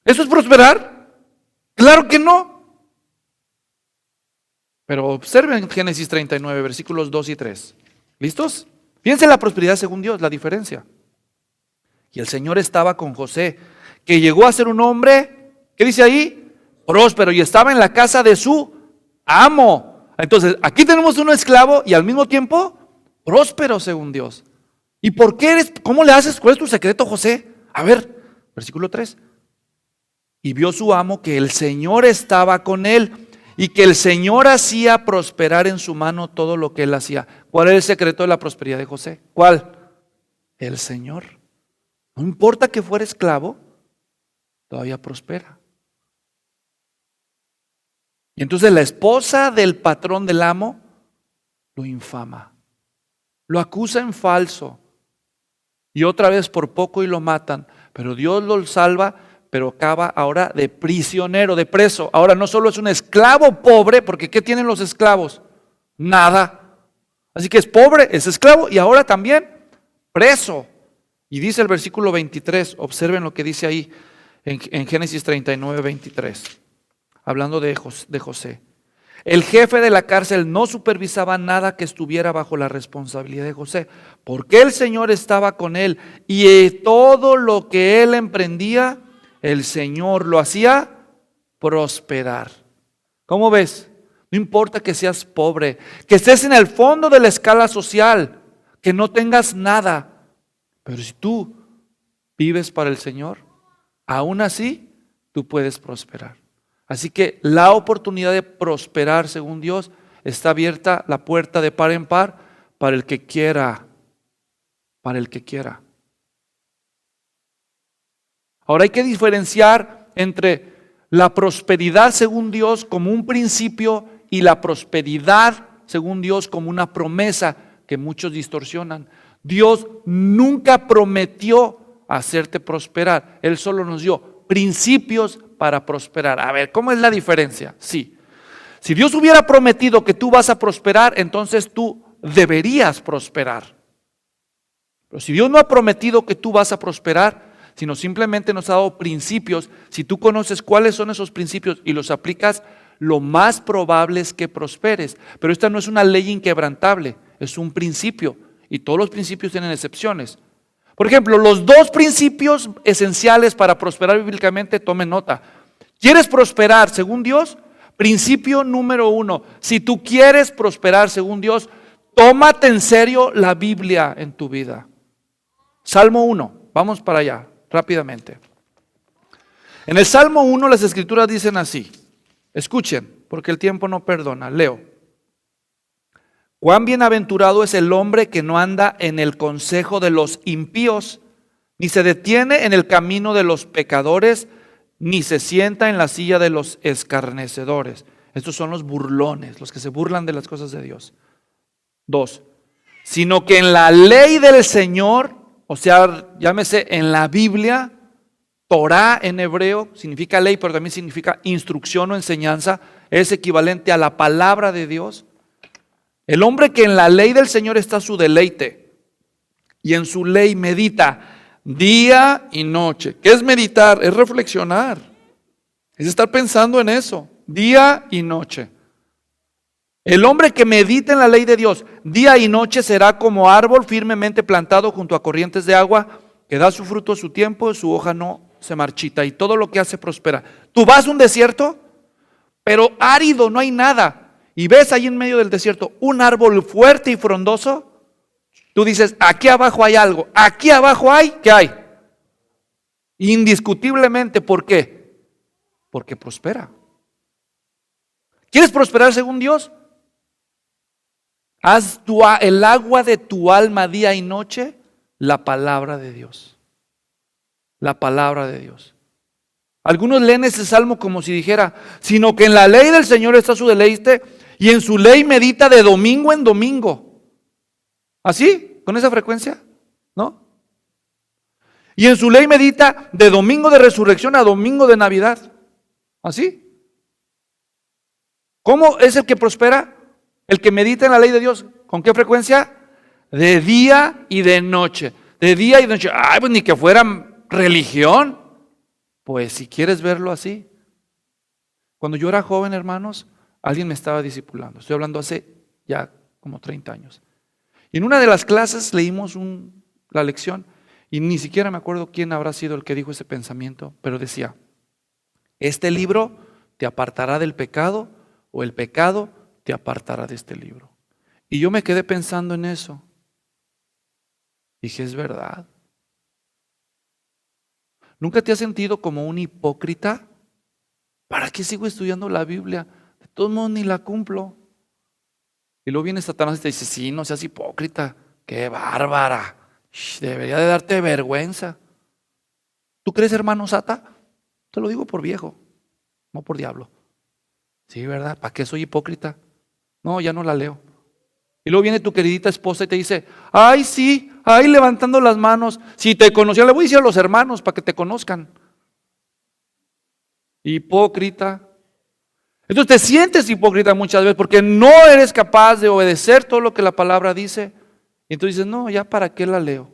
¿Eso es prosperar? Claro que no. Pero observen Génesis 39, versículos 2 y 3. ¿Listos? Fíjense la prosperidad según Dios, la diferencia. Y el Señor estaba con José, que llegó a ser un hombre, ¿qué dice ahí? Próspero, y estaba en la casa de su amo. Entonces, aquí tenemos un esclavo y al mismo tiempo próspero según Dios. ¿Y por qué eres? ¿Cómo le haces? ¿Cuál es tu secreto, José? A ver, versículo 3. Y vio su amo que el Señor estaba con él y que el Señor hacía prosperar en su mano todo lo que él hacía. ¿Cuál es el secreto de la prosperidad de José? ¿Cuál? El Señor. No importa que fuera esclavo, todavía prospera. Y entonces la esposa del patrón del amo lo infama, lo acusa en falso y otra vez por poco y lo matan, pero Dios lo salva, pero acaba ahora de prisionero, de preso. Ahora no solo es un esclavo pobre, porque ¿qué tienen los esclavos? Nada. Así que es pobre, es esclavo y ahora también preso. Y dice el versículo 23, observen lo que dice ahí en Génesis 39, 23, hablando de José. El jefe de la cárcel no supervisaba nada que estuviera bajo la responsabilidad de José, porque el Señor estaba con él y todo lo que él emprendía, el Señor lo hacía prosperar. ¿Cómo ves? No importa que seas pobre, que estés en el fondo de la escala social, que no tengas nada, pero si tú vives para el Señor, aún así tú puedes prosperar. Así que la oportunidad de prosperar según Dios está abierta la puerta de par en par para el que quiera, para el que quiera. Ahora hay que diferenciar entre la prosperidad según Dios como un principio y la prosperidad según Dios como una promesa que muchos distorsionan. Dios nunca prometió hacerte prosperar. Él solo nos dio principios para prosperar. A ver, ¿cómo es la diferencia? Sí. Si Dios hubiera prometido que tú vas a prosperar, entonces tú deberías prosperar. Pero si Dios no ha prometido que tú vas a prosperar, sino simplemente nos ha dado principios, si tú conoces cuáles son esos principios y los aplicas, lo más probable es que prosperes. Pero esta no es una ley inquebrantable, es un principio. Y todos los principios tienen excepciones. Por ejemplo, los dos principios esenciales para prosperar bíblicamente, tomen nota. ¿Quieres prosperar según Dios? Principio número 1. Si tú quieres prosperar según Dios, tómate en serio la Biblia en tu vida. Salmo 1, vamos para allá, rápidamente. En el Salmo 1 las Escrituras dicen así. Escuchen, porque el tiempo no perdona. Leo. Cuán bienaventurado es el hombre que no anda en el consejo de los impíos, ni se detiene en el camino de los pecadores, ni se sienta en la silla de los escarnecedores. Estos son los burlones, los que se burlan de las cosas de Dios. 2. Sino que en la ley del Señor, o sea, llámese en la Biblia, Torah en hebreo significa ley, pero también significa instrucción o enseñanza, es equivalente a la palabra de Dios. El hombre que en la ley del Señor está su deleite y en su ley medita día y noche. ¿Qué es meditar? Es reflexionar, es estar pensando en eso, día y noche. El hombre que medita en la ley de Dios día y noche será como árbol firmemente plantado junto a corrientes de agua, que da su fruto a su tiempo, su hoja no se marchita y todo lo que hace prospera. Tú vas a un desierto, pero árido, no hay nada. Y ves ahí en medio del desierto un árbol fuerte y frondoso, tú dices, aquí abajo hay algo, aquí abajo hay, ¿qué hay? Indiscutiblemente, ¿por qué? Porque prospera. ¿Quieres prosperar según Dios? Haz el agua de tu alma día y noche la palabra de Dios. La palabra de Dios. Algunos leen ese salmo como si dijera, sino que en la ley del Señor está su deleite y en su ley medita de domingo en domingo. ¿Así? ¿Con esa frecuencia? ¿No? Y en su ley medita de domingo de resurrección a domingo de Navidad. ¿Así? ¿Cómo es el que prospera? El que medita en la ley de Dios. ¿Con qué frecuencia? De día y de noche. De día y de noche. Ay, pues ni que fuera religión. Pues si quieres verlo así. Cuando yo era joven, hermanos, alguien me estaba discipulando. Estoy hablando hace ya como 30 años. Y en una de las clases leímos la lección y ni siquiera me acuerdo quién habrá sido el que dijo ese pensamiento, pero decía, este libro te apartará del pecado o el pecado te apartará de este libro. Y yo me quedé pensando en eso. Dije, es verdad. ¿Nunca te has sentido como un hipócrita? ¿Para qué sigo estudiando la Biblia? De todos modos ni la cumplo. Y luego viene Satanás y te dice, sí, no seas hipócrita. ¡Qué bárbara! Debería de darte vergüenza. ¿Tú crees, hermano Sata? Te lo digo por viejo, no por diablo. Sí, ¿verdad? ¿Para qué soy hipócrita? No, ya no la leo. Y luego viene tu queridita esposa y te dice, ay, sí, ay, levantando las manos. Si te conocía, le voy a decir a los hermanos para que te conozcan. Hipócrita. Entonces te sientes hipócrita muchas veces porque no eres capaz de obedecer todo lo que la palabra dice. Y entonces dices, no, ya para qué la leo.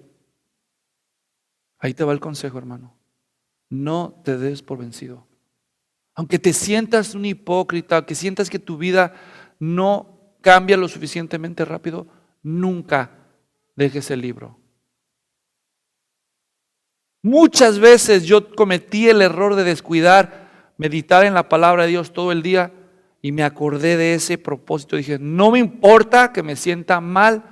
Ahí te va el consejo, hermano. No te des por vencido. Aunque te sientas un hipócrita, que sientas que tu vida no cambia lo suficientemente rápido, nunca dejes el libro. Muchas veces yo cometí el error de descuidar, meditar en la palabra de Dios todo el día y me acordé de ese propósito. Dije, no me importa que me sienta mal,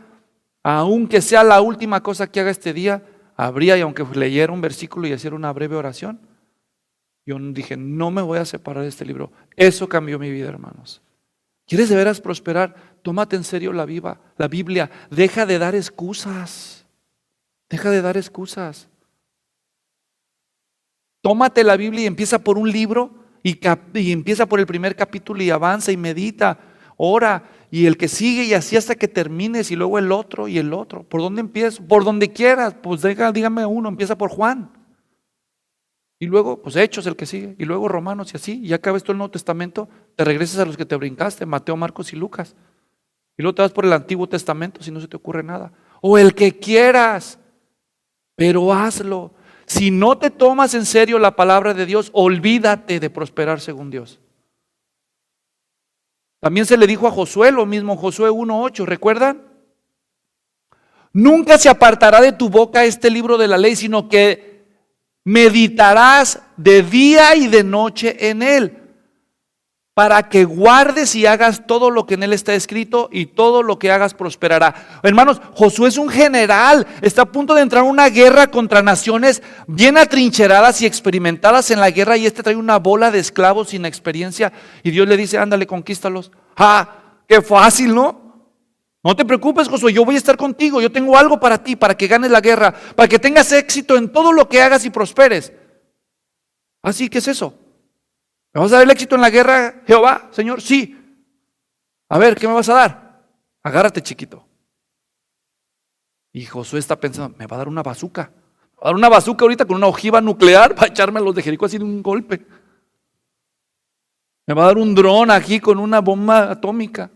aunque sea la última cosa que haga este día, habría, y aunque leyera un versículo y hiciera una breve oración, yo dije, no me voy a separar de este libro. Eso cambió mi vida, hermanos. ¿Quieres de veras prosperar? Tómate en serio la Biblia. Deja de dar excusas. Deja de dar excusas. Tómate la Biblia y empieza por un libro y empieza por el primer capítulo y avanza y medita, ora, y el que sigue y así hasta que termines, y luego el otro y el otro. ¿Por dónde empiezo? Por donde quieras, pues dígame uno, empieza por Juan. Y luego, pues Hechos el que sigue, y luego Romanos y así, y ya acabas todo el Nuevo Testamento, te regresas a los que te brincaste, Mateo, Marcos y Lucas. Y luego te vas por el Antiguo Testamento si no se te ocurre nada. O el que quieras, pero hazlo. Si no te tomas en serio la palabra de Dios, olvídate de prosperar según Dios. También se le dijo a Josué lo mismo, Josué 1:8, ¿recuerdan? Nunca se apartará de tu boca este libro de la ley, sino que meditarás de día y de noche en él, para que guardes y hagas todo lo que en él está escrito, y todo lo que hagas prosperará. Hermanos, Josué es un general, está a punto de entrar en una guerra contra naciones bien atrincheradas y experimentadas en la guerra, y trae una bola de esclavos sin experiencia, y Dios le dice, ándale, conquístalos. ¡Ah! ¡Qué fácil!, ¿no? No te preocupes, Josué, yo voy a estar contigo, yo tengo algo para ti, para que ganes la guerra, para que tengas éxito en todo lo que hagas y prosperes. Así, ¿qué es eso? ¿Me vas a dar el éxito en la guerra, Jehová, Señor? Sí. A ver, ¿qué me vas a dar? Agárrate, chiquito. Y Josué está pensando, me va a dar una bazuca. Me va a dar una bazuca ahorita con una ojiva nuclear para echarme a los de Jericó así de un golpe. Me va a dar un dron aquí con una bomba atómica.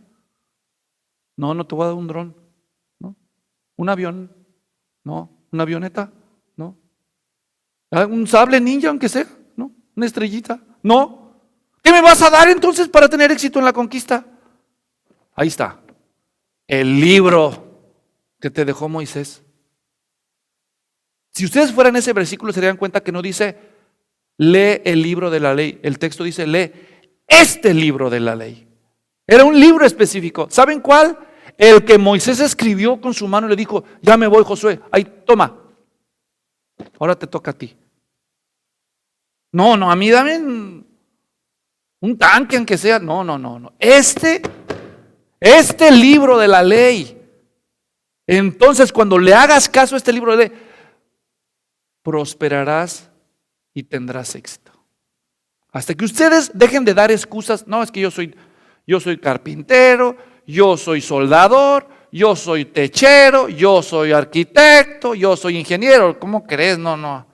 No, no te voy a dar un dron. ¿No? Un avión. No. Una avioneta. No. Un sable ninja, aunque sea. No. Una estrellita. No. ¿Qué me vas a dar entonces para tener éxito en la conquista? Ahí está. El libro que te dejó Moisés. Si ustedes fueran ese versículo se darían cuenta que no dice lee el libro de la ley. El texto dice lee este libro de la ley. Era un libro específico. ¿Saben cuál? El que Moisés escribió con su mano y le dijo, ya me voy, Josué, ahí toma, ahora te toca a ti. No, a mí dame un tanque aunque sea. No. Este libro de la ley. Entonces cuando le hagas caso a este libro de ley, prosperarás y tendrás éxito. Hasta que ustedes dejen de dar excusas. No, es que yo soy carpintero, yo soy soldador, yo soy techero, yo soy arquitecto, yo soy ingeniero. ¿Cómo crees? No.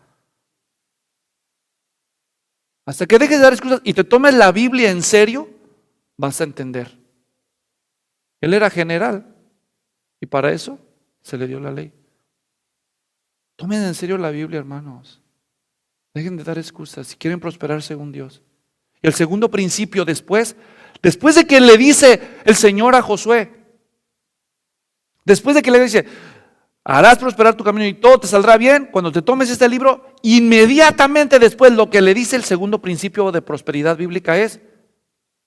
Hasta que dejes de dar excusas y te tomes la Biblia en serio, vas a entender. Él era general y para eso se le dio la ley. Tomen en serio la Biblia, hermanos. Dejen de dar excusas si quieren prosperar según Dios. Y el segundo principio después de que le dice el Señor a Josué, después de que le dice, harás prosperar tu camino y todo te saldrá bien, cuando te tomes este libro, inmediatamente después lo que le dice el segundo principio de prosperidad bíblica es,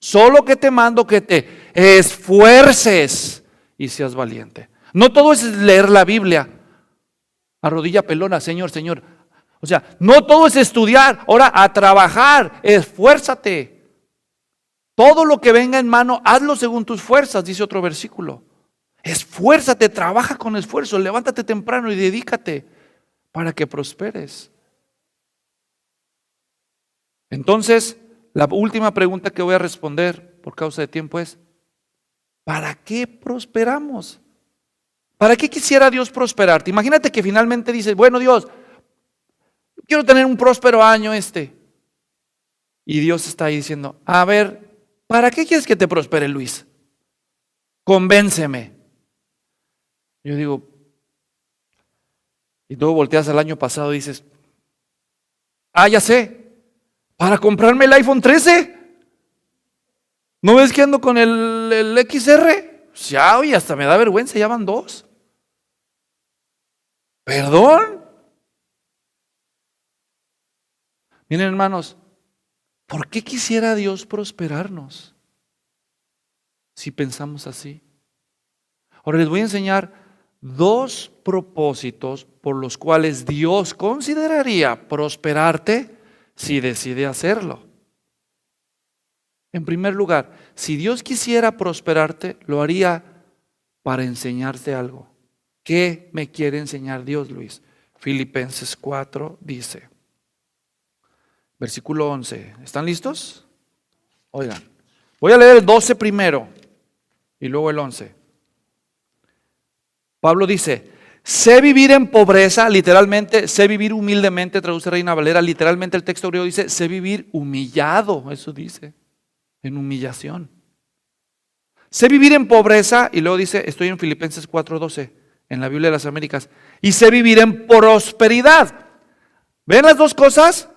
solo que te mando que te esfuerces y seas valiente. No todo es leer la Biblia a rodilla pelona, Señor. O sea, no todo es estudiar, ahora a trabajar, esfuérzate. Todo lo que venga en mano, hazlo según tus fuerzas, dice otro versículo. Esfuérzate, trabaja con esfuerzo, levántate temprano y dedícate para que prosperes. Entonces, la última pregunta que voy a responder por causa de tiempo es, ¿para qué prosperamos? ¿Para qué quisiera Dios prosperarte? Imagínate que finalmente dices, bueno Dios, quiero tener un próspero año Y Dios está ahí diciendo, a ver, ¿para qué quieres que te prospere, Luis? Convénceme. Yo digo, y luego volteas al año pasado y dices, ya sé, para comprarme el iPhone 13. ¿No ves que ando con el XR? Ya, oye, hasta me da vergüenza, ya van 2. ¿Perdón? Miren, hermanos, ¿por qué quisiera Dios prosperarnos si pensamos así? Ahora les voy a enseñar 2 propósitos por los cuales Dios consideraría prosperarte si decide hacerlo. En primer lugar, si Dios quisiera prosperarte, lo haría para enseñarte algo. ¿Qué me quiere enseñar Dios, Luis? Filipenses 4 dice, versículo 11. ¿Están listos? Oigan, voy a leer el 12 primero y luego el 11. Pablo dice, sé vivir en pobreza, literalmente, sé vivir humildemente, traduce Reina Valera, literalmente el texto griego dice, sé vivir humillado, eso dice, en humillación. Sé vivir en pobreza, y luego dice, estoy en Filipenses 4:12, en la Biblia de las Américas, y sé vivir en prosperidad. ¿Ven las dos cosas?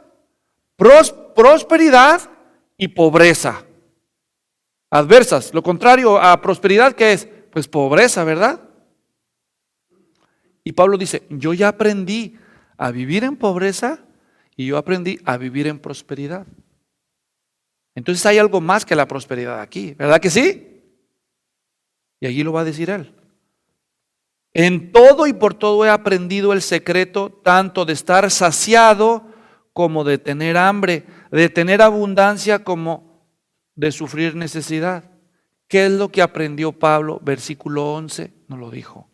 Prosperidad y pobreza. Adversas. Lo contrario a prosperidad, ¿qué es? Pues pobreza, ¿verdad? Y Pablo dice, yo ya aprendí a vivir en pobreza y yo aprendí a vivir en prosperidad. Entonces hay algo más que la prosperidad aquí, ¿verdad que sí? Y allí lo va a decir él. En todo y por todo he aprendido el secreto tanto de estar saciado como de tener hambre, de tener abundancia como de sufrir necesidad. ¿Qué es lo que aprendió Pablo? Versículo 11 nos lo dijo.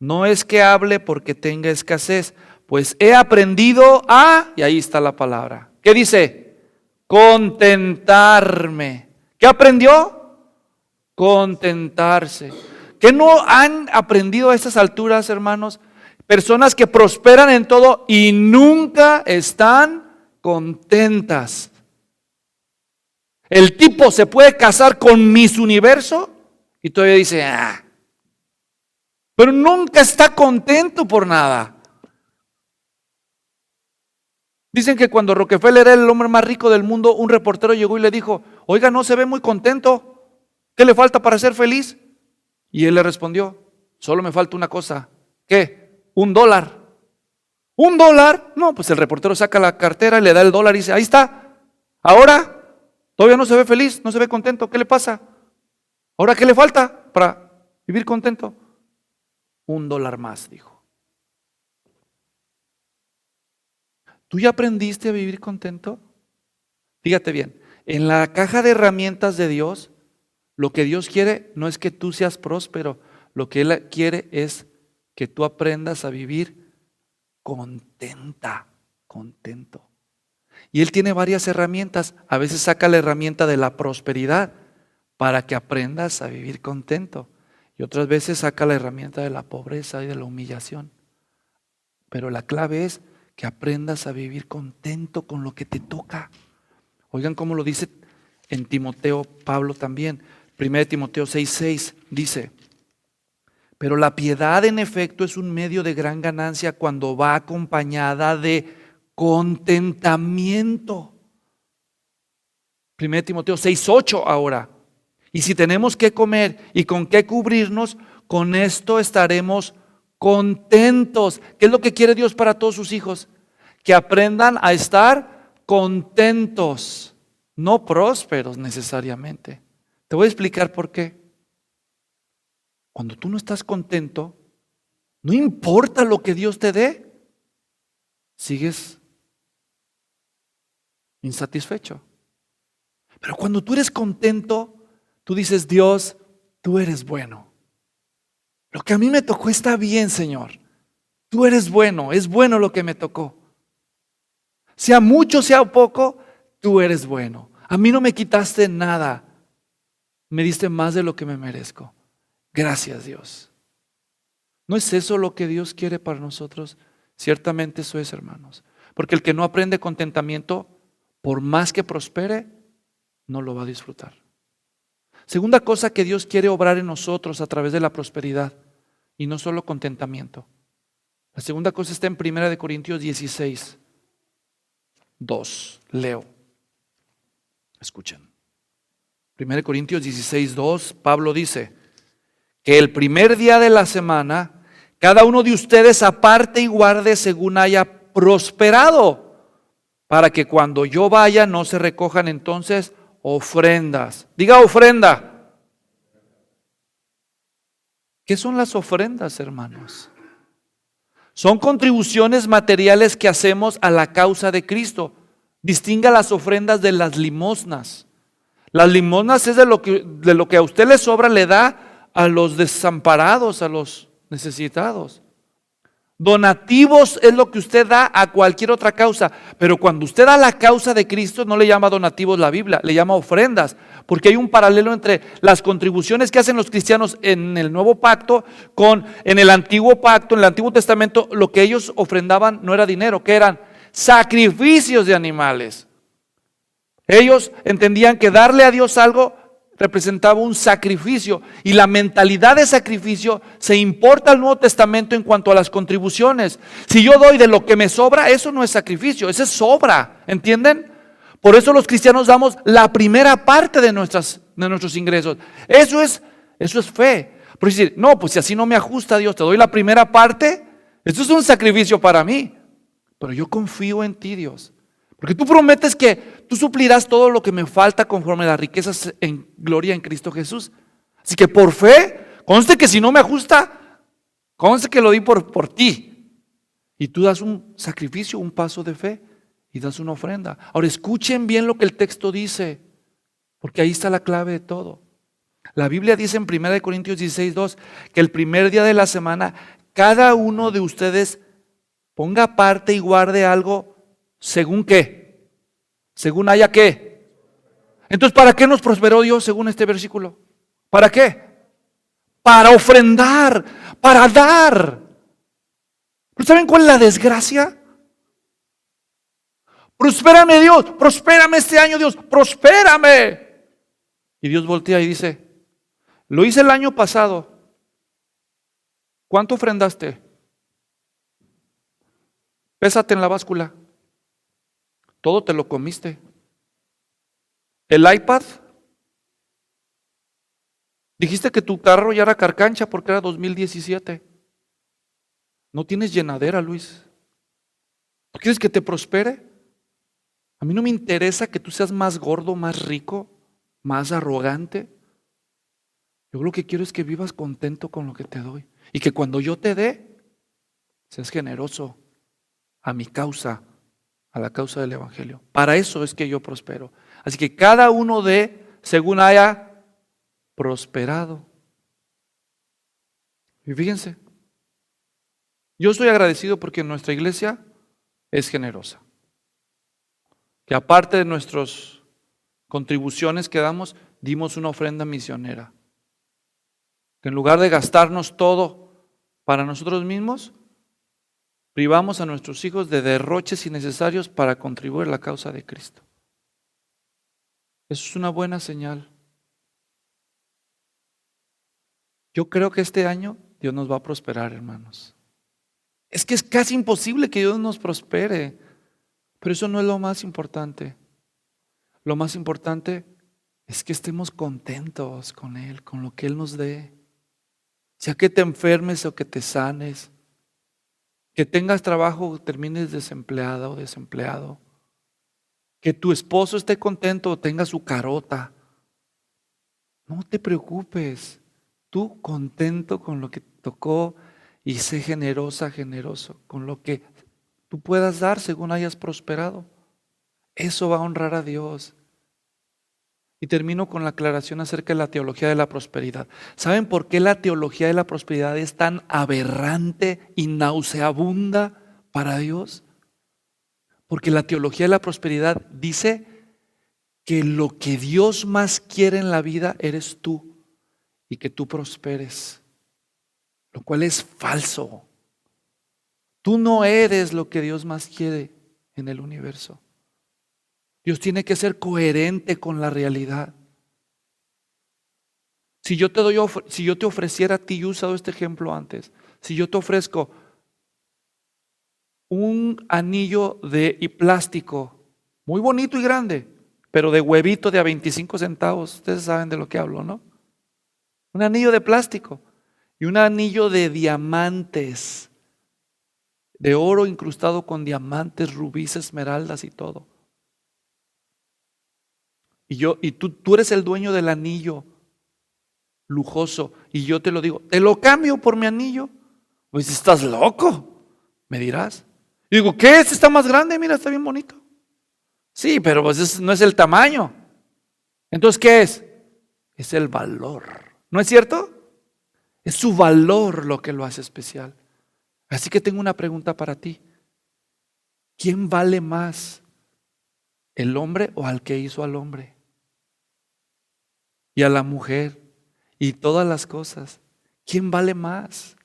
No es que hable porque tenga escasez, pues he aprendido a, y ahí está la palabra. ¿Qué dice? Contentarme. ¿Qué aprendió? Contentarse. ¿Qué no han aprendido a estas alturas, hermanos? Personas que prosperan en todo y nunca están contentas. El tipo se puede casar con Miss Universo y todavía dice, pero nunca está contento por nada. Dicen que cuando Rockefeller era el hombre más rico del mundo, un reportero llegó y le dijo, oiga, no se ve muy contento, ¿qué le falta para ser feliz? Y él le respondió, solo me falta una cosa. ¿Qué? $1. ¿$1? No, pues el reportero saca la cartera y le da el dólar y dice, ahí está. Ahora, todavía no se ve feliz, no se ve contento. ¿Qué le pasa? ¿Ahora qué le falta para vivir contento? $1 más, dijo. ¿Tú ya aprendiste a vivir contento? Fíjate bien, en la caja de herramientas de Dios, lo que Dios quiere no es que tú seas próspero, lo que Él quiere es que tú aprendas a vivir contento. Y Él tiene varias herramientas, a veces saca la herramienta de la prosperidad para que aprendas a vivir contento. Y otras veces saca la herramienta de la pobreza y de la humillación. Pero la clave es que aprendas a vivir contento con lo que te toca. Oigan cómo lo dice en Timoteo Pablo también. 1 Timoteo 6:6 dice, pero la piedad en efecto es un medio de gran ganancia cuando va acompañada de contentamiento. 1 Timoteo 6:8 ahora. Y si tenemos que comer y con qué cubrirnos, con esto estaremos contentos. ¿Qué es lo que quiere Dios para todos sus hijos? Que aprendan a estar contentos, no prósperos necesariamente. Te voy a explicar por qué. Cuando tú no estás contento, no importa lo que Dios te dé, sigues insatisfecho. Pero cuando tú eres contento, tú dices, Dios, tú eres bueno. Lo que a mí me tocó está bien, Señor. Tú eres bueno, es bueno lo que me tocó. Sea mucho, sea poco, tú eres bueno. A mí no me quitaste nada. Me diste más de lo que me merezco. Gracias, Dios. ¿No es eso lo que Dios quiere para nosotros? Ciertamente eso es, hermanos. Porque el que no aprende contentamiento, por más que prospere, no lo va a disfrutar. Segunda cosa que Dios quiere obrar en nosotros a través de la prosperidad, y no solo contentamiento. La segunda cosa está en 1 Corintios 16:2. Leo. Escuchen. 1 Corintios 16:2, Pablo dice que el primer día de la semana, cada uno de ustedes aparte y guarde según haya prosperado, para que cuando yo vaya no se recojan entonces ofrendas. Diga ofrenda. ¿Qué son las ofrendas, hermanos? Son contribuciones materiales que hacemos a la causa de Cristo. Distinga las ofrendas de las limosnas. Las limosnas es de lo que a usted le sobra, le da a los desamparados, a los necesitados. Donativos es lo que usted da a cualquier otra causa, pero cuando usted da la causa de Cristo no le llama donativos la Biblia, le llama ofrendas, porque hay un paralelo entre las contribuciones que hacen los cristianos en el Nuevo Pacto con en el Antiguo Pacto, en el Antiguo Testamento. Lo que ellos ofrendaban no era dinero, que eran sacrificios de animales. Ellos entendían que darle a Dios algo representaba un sacrificio, y la mentalidad de sacrificio se importa al Nuevo Testamento en cuanto a las contribuciones. Si yo doy de lo que me sobra, eso no es sacrificio, eso es sobra, ¿entienden? Por eso los cristianos damos la primera parte de nuestros ingresos. Eso es fe. Por decir, no, pues si así no me ajusta Dios, te doy la primera parte, esto es un sacrificio para mí, pero yo confío en ti, Dios. Porque tú prometes que tú suplirás todo lo que me falta conforme a las riquezas en gloria en Cristo Jesús. Así que por fe, conste que si no me ajusta, conste que lo di por ti. Y tú das un sacrificio, un paso de fe y das una ofrenda. Ahora escuchen bien lo que el texto dice, porque ahí está la clave de todo. La Biblia dice en 1 Corintios 16:2 que el primer día de la semana cada uno de ustedes ponga parte y guarde algo. ¿Según qué? Según haya qué. Entonces, ¿para qué nos prosperó Dios según este versículo? ¿Para qué? Para ofrendar, para dar. ¿Pero saben cuál es la desgracia? Prospérame Dios, prospérame este año Dios, prospérame. Y Dios voltea y dice, lo hice el año pasado. ¿Cuánto ofrendaste? Pésate en la báscula. Todo te lo comiste. El iPad. Dijiste que tu carro ya era carcancha porque era 2017. No tienes llenadera, Luis. ¿Tú quieres que te prospere? A mí no me interesa que tú seas más gordo, más rico, más arrogante. Yo lo que quiero es que vivas contento con lo que te doy. Y que cuando yo te dé, seas generoso a mi causa, a la causa del Evangelio. Para eso es que yo prospero. Así que cada uno dé según haya prosperado. Y fíjense, yo estoy agradecido porque nuestra iglesia es generosa. Que aparte de nuestras contribuciones que damos, dimos una ofrenda misionera. Que en lugar de gastarnos todo para nosotros mismos, privamos a nuestros hijos de derroches innecesarios para contribuir a la causa de Cristo. Eso es una buena señal. Yo creo que este año Dios nos va a prosperar, hermanos. Es que es casi imposible que Dios nos prospere, pero eso no es lo más importante. Lo más importante es que estemos contentos con Él, con lo que Él nos dé. Ya que te enfermes o que te sanes, que tengas trabajo o termines desempleada o desempleado, que tu esposo esté contento o tenga su carota. No te preocupes, tú contento con lo que tocó y sé generosa, generoso con lo que tú puedas dar según hayas prosperado. Eso va a honrar a Dios. Y termino con la aclaración acerca de la teología de la prosperidad. ¿Saben por qué la teología de la prosperidad es tan aberrante y nauseabunda para Dios? Porque la teología de la prosperidad dice que lo que Dios más quiere en la vida eres tú y que tú prosperes, lo cual es falso. Tú no eres lo que Dios más quiere en el universo. Dios tiene que ser coherente con la realidad. Si yo te ofreciera a ti, yo he usado este ejemplo antes, si yo te ofrezco un anillo de plástico muy bonito y grande, pero de huevito de a 25 centavos, ustedes saben de lo que hablo, ¿no? Un anillo de plástico y un anillo de diamantes, de oro incrustado con diamantes, rubíes, esmeraldas y todo. Y tú eres el dueño del anillo lujoso y yo te lo digo, te lo cambio por mi anillo. Pues estás loco, me dirás. Y digo, ¿qué? Este está más grande, mira, está bien bonito. Sí, pero pues no es el tamaño. Entonces, ¿qué es? Es el valor. ¿No es cierto? Es su valor lo que lo hace especial. Así que tengo una pregunta para ti. ¿Quién vale más, el hombre o al que hizo al hombre? Y a la mujer y todas las cosas. ¿Quién vale más?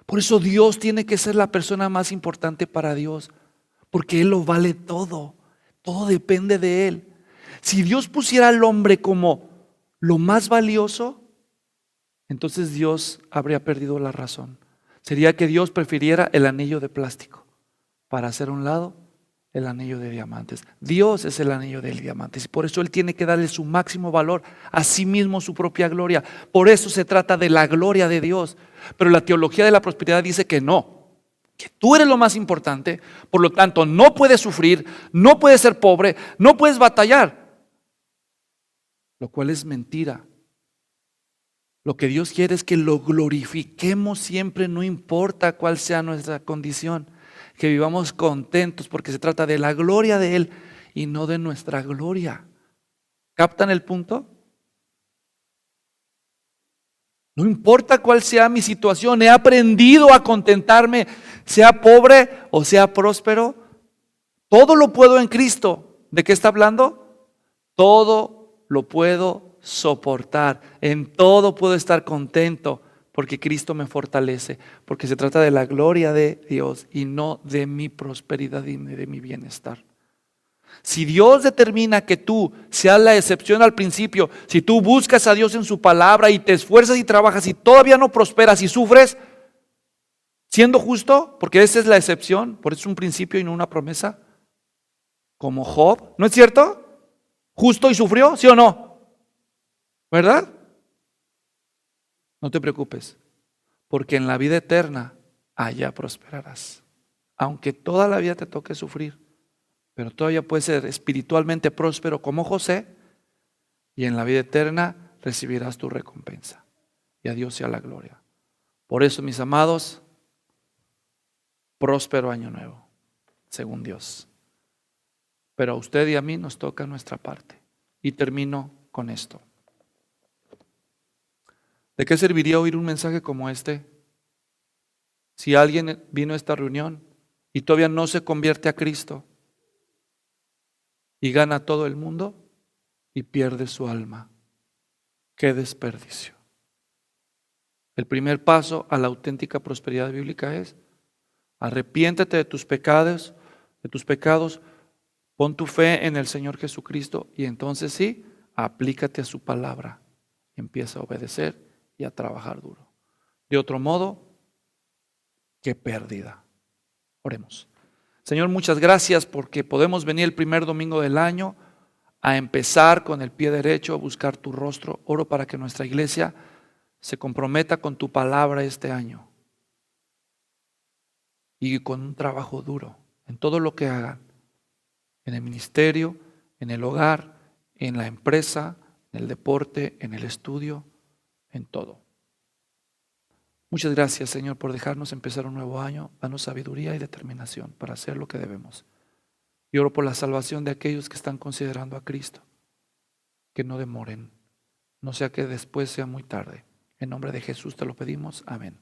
Por eso Dios tiene que ser la persona más importante para Dios, porque Él lo vale todo. Todo depende de Él. Si Dios pusiera al hombre como lo más valioso, entonces Dios habría perdido la razón. Sería que Dios prefiriera el anillo de plástico para hacer a un lado el anillo de diamantes. Dios es el anillo de diamantes y por eso Él tiene que darle su máximo valor, a sí mismo su propia gloria. Por eso se trata de la gloria de Dios. Pero la teología de la prosperidad dice que no, que tú eres lo más importante, por lo tanto no puedes sufrir, no puedes ser pobre, no puedes batallar, lo cual es mentira. Lo que Dios quiere es que lo glorifiquemos siempre, no importa cuál sea nuestra condición, que vivamos contentos porque se trata de la gloria de Él y no de nuestra gloria. ¿Captan el punto? No importa cuál sea mi situación, he aprendido a contentarme, sea pobre o sea próspero. Todo lo puedo en Cristo. ¿De qué está hablando? Todo lo puedo soportar. En todo puedo estar contento porque Cristo me fortalece. Porque se trata de la gloria de Dios y no de mi prosperidad y de mi bienestar. Si Dios determina que tú seas la excepción al principio, si tú buscas a Dios en su palabra y te esfuerzas y trabajas y todavía no prosperas y sufres, siendo justo, porque esa es la excepción, por eso es un principio y no una promesa, como Job, ¿no es cierto? Justo y sufrió, ¿sí o no? ¿Verdad? No te preocupes, porque en la vida eterna allá prosperarás, aunque toda la vida te toque sufrir. Pero todavía puedes ser espiritualmente próspero como José y en la vida eterna recibirás tu recompensa. Y a Dios sea la gloria. Por eso, mis amados, próspero año nuevo, según Dios. Pero a usted y a mí nos toca nuestra parte. Y termino con esto. ¿De qué serviría oír un mensaje como este? Si alguien vino a esta reunión y todavía no se convierte a Cristo, y gana todo el mundo y pierde su alma. ¡Qué desperdicio! El primer paso a la auténtica prosperidad bíblica es: arrepiéntete de tus pecados, pon tu fe en el Señor Jesucristo y entonces sí, aplícate a su palabra. Empieza a obedecer y a trabajar duro. De otro modo, qué pérdida. Oremos. Señor, muchas gracias porque podemos venir el primer domingo del año a empezar con el pie derecho, a buscar tu rostro. Oro para que nuestra iglesia se comprometa con tu palabra este año y con un trabajo duro en todo lo que hagan, en el ministerio, en el hogar, en la empresa, en el deporte, en el estudio, en todo. Muchas gracias, Señor, por dejarnos empezar un nuevo año. Danos sabiduría y determinación para hacer lo que debemos. Y oro por la salvación de aquellos que están considerando a Cristo. Que no demoren, no sea que después sea muy tarde. En nombre de Jesús te lo pedimos. Amén.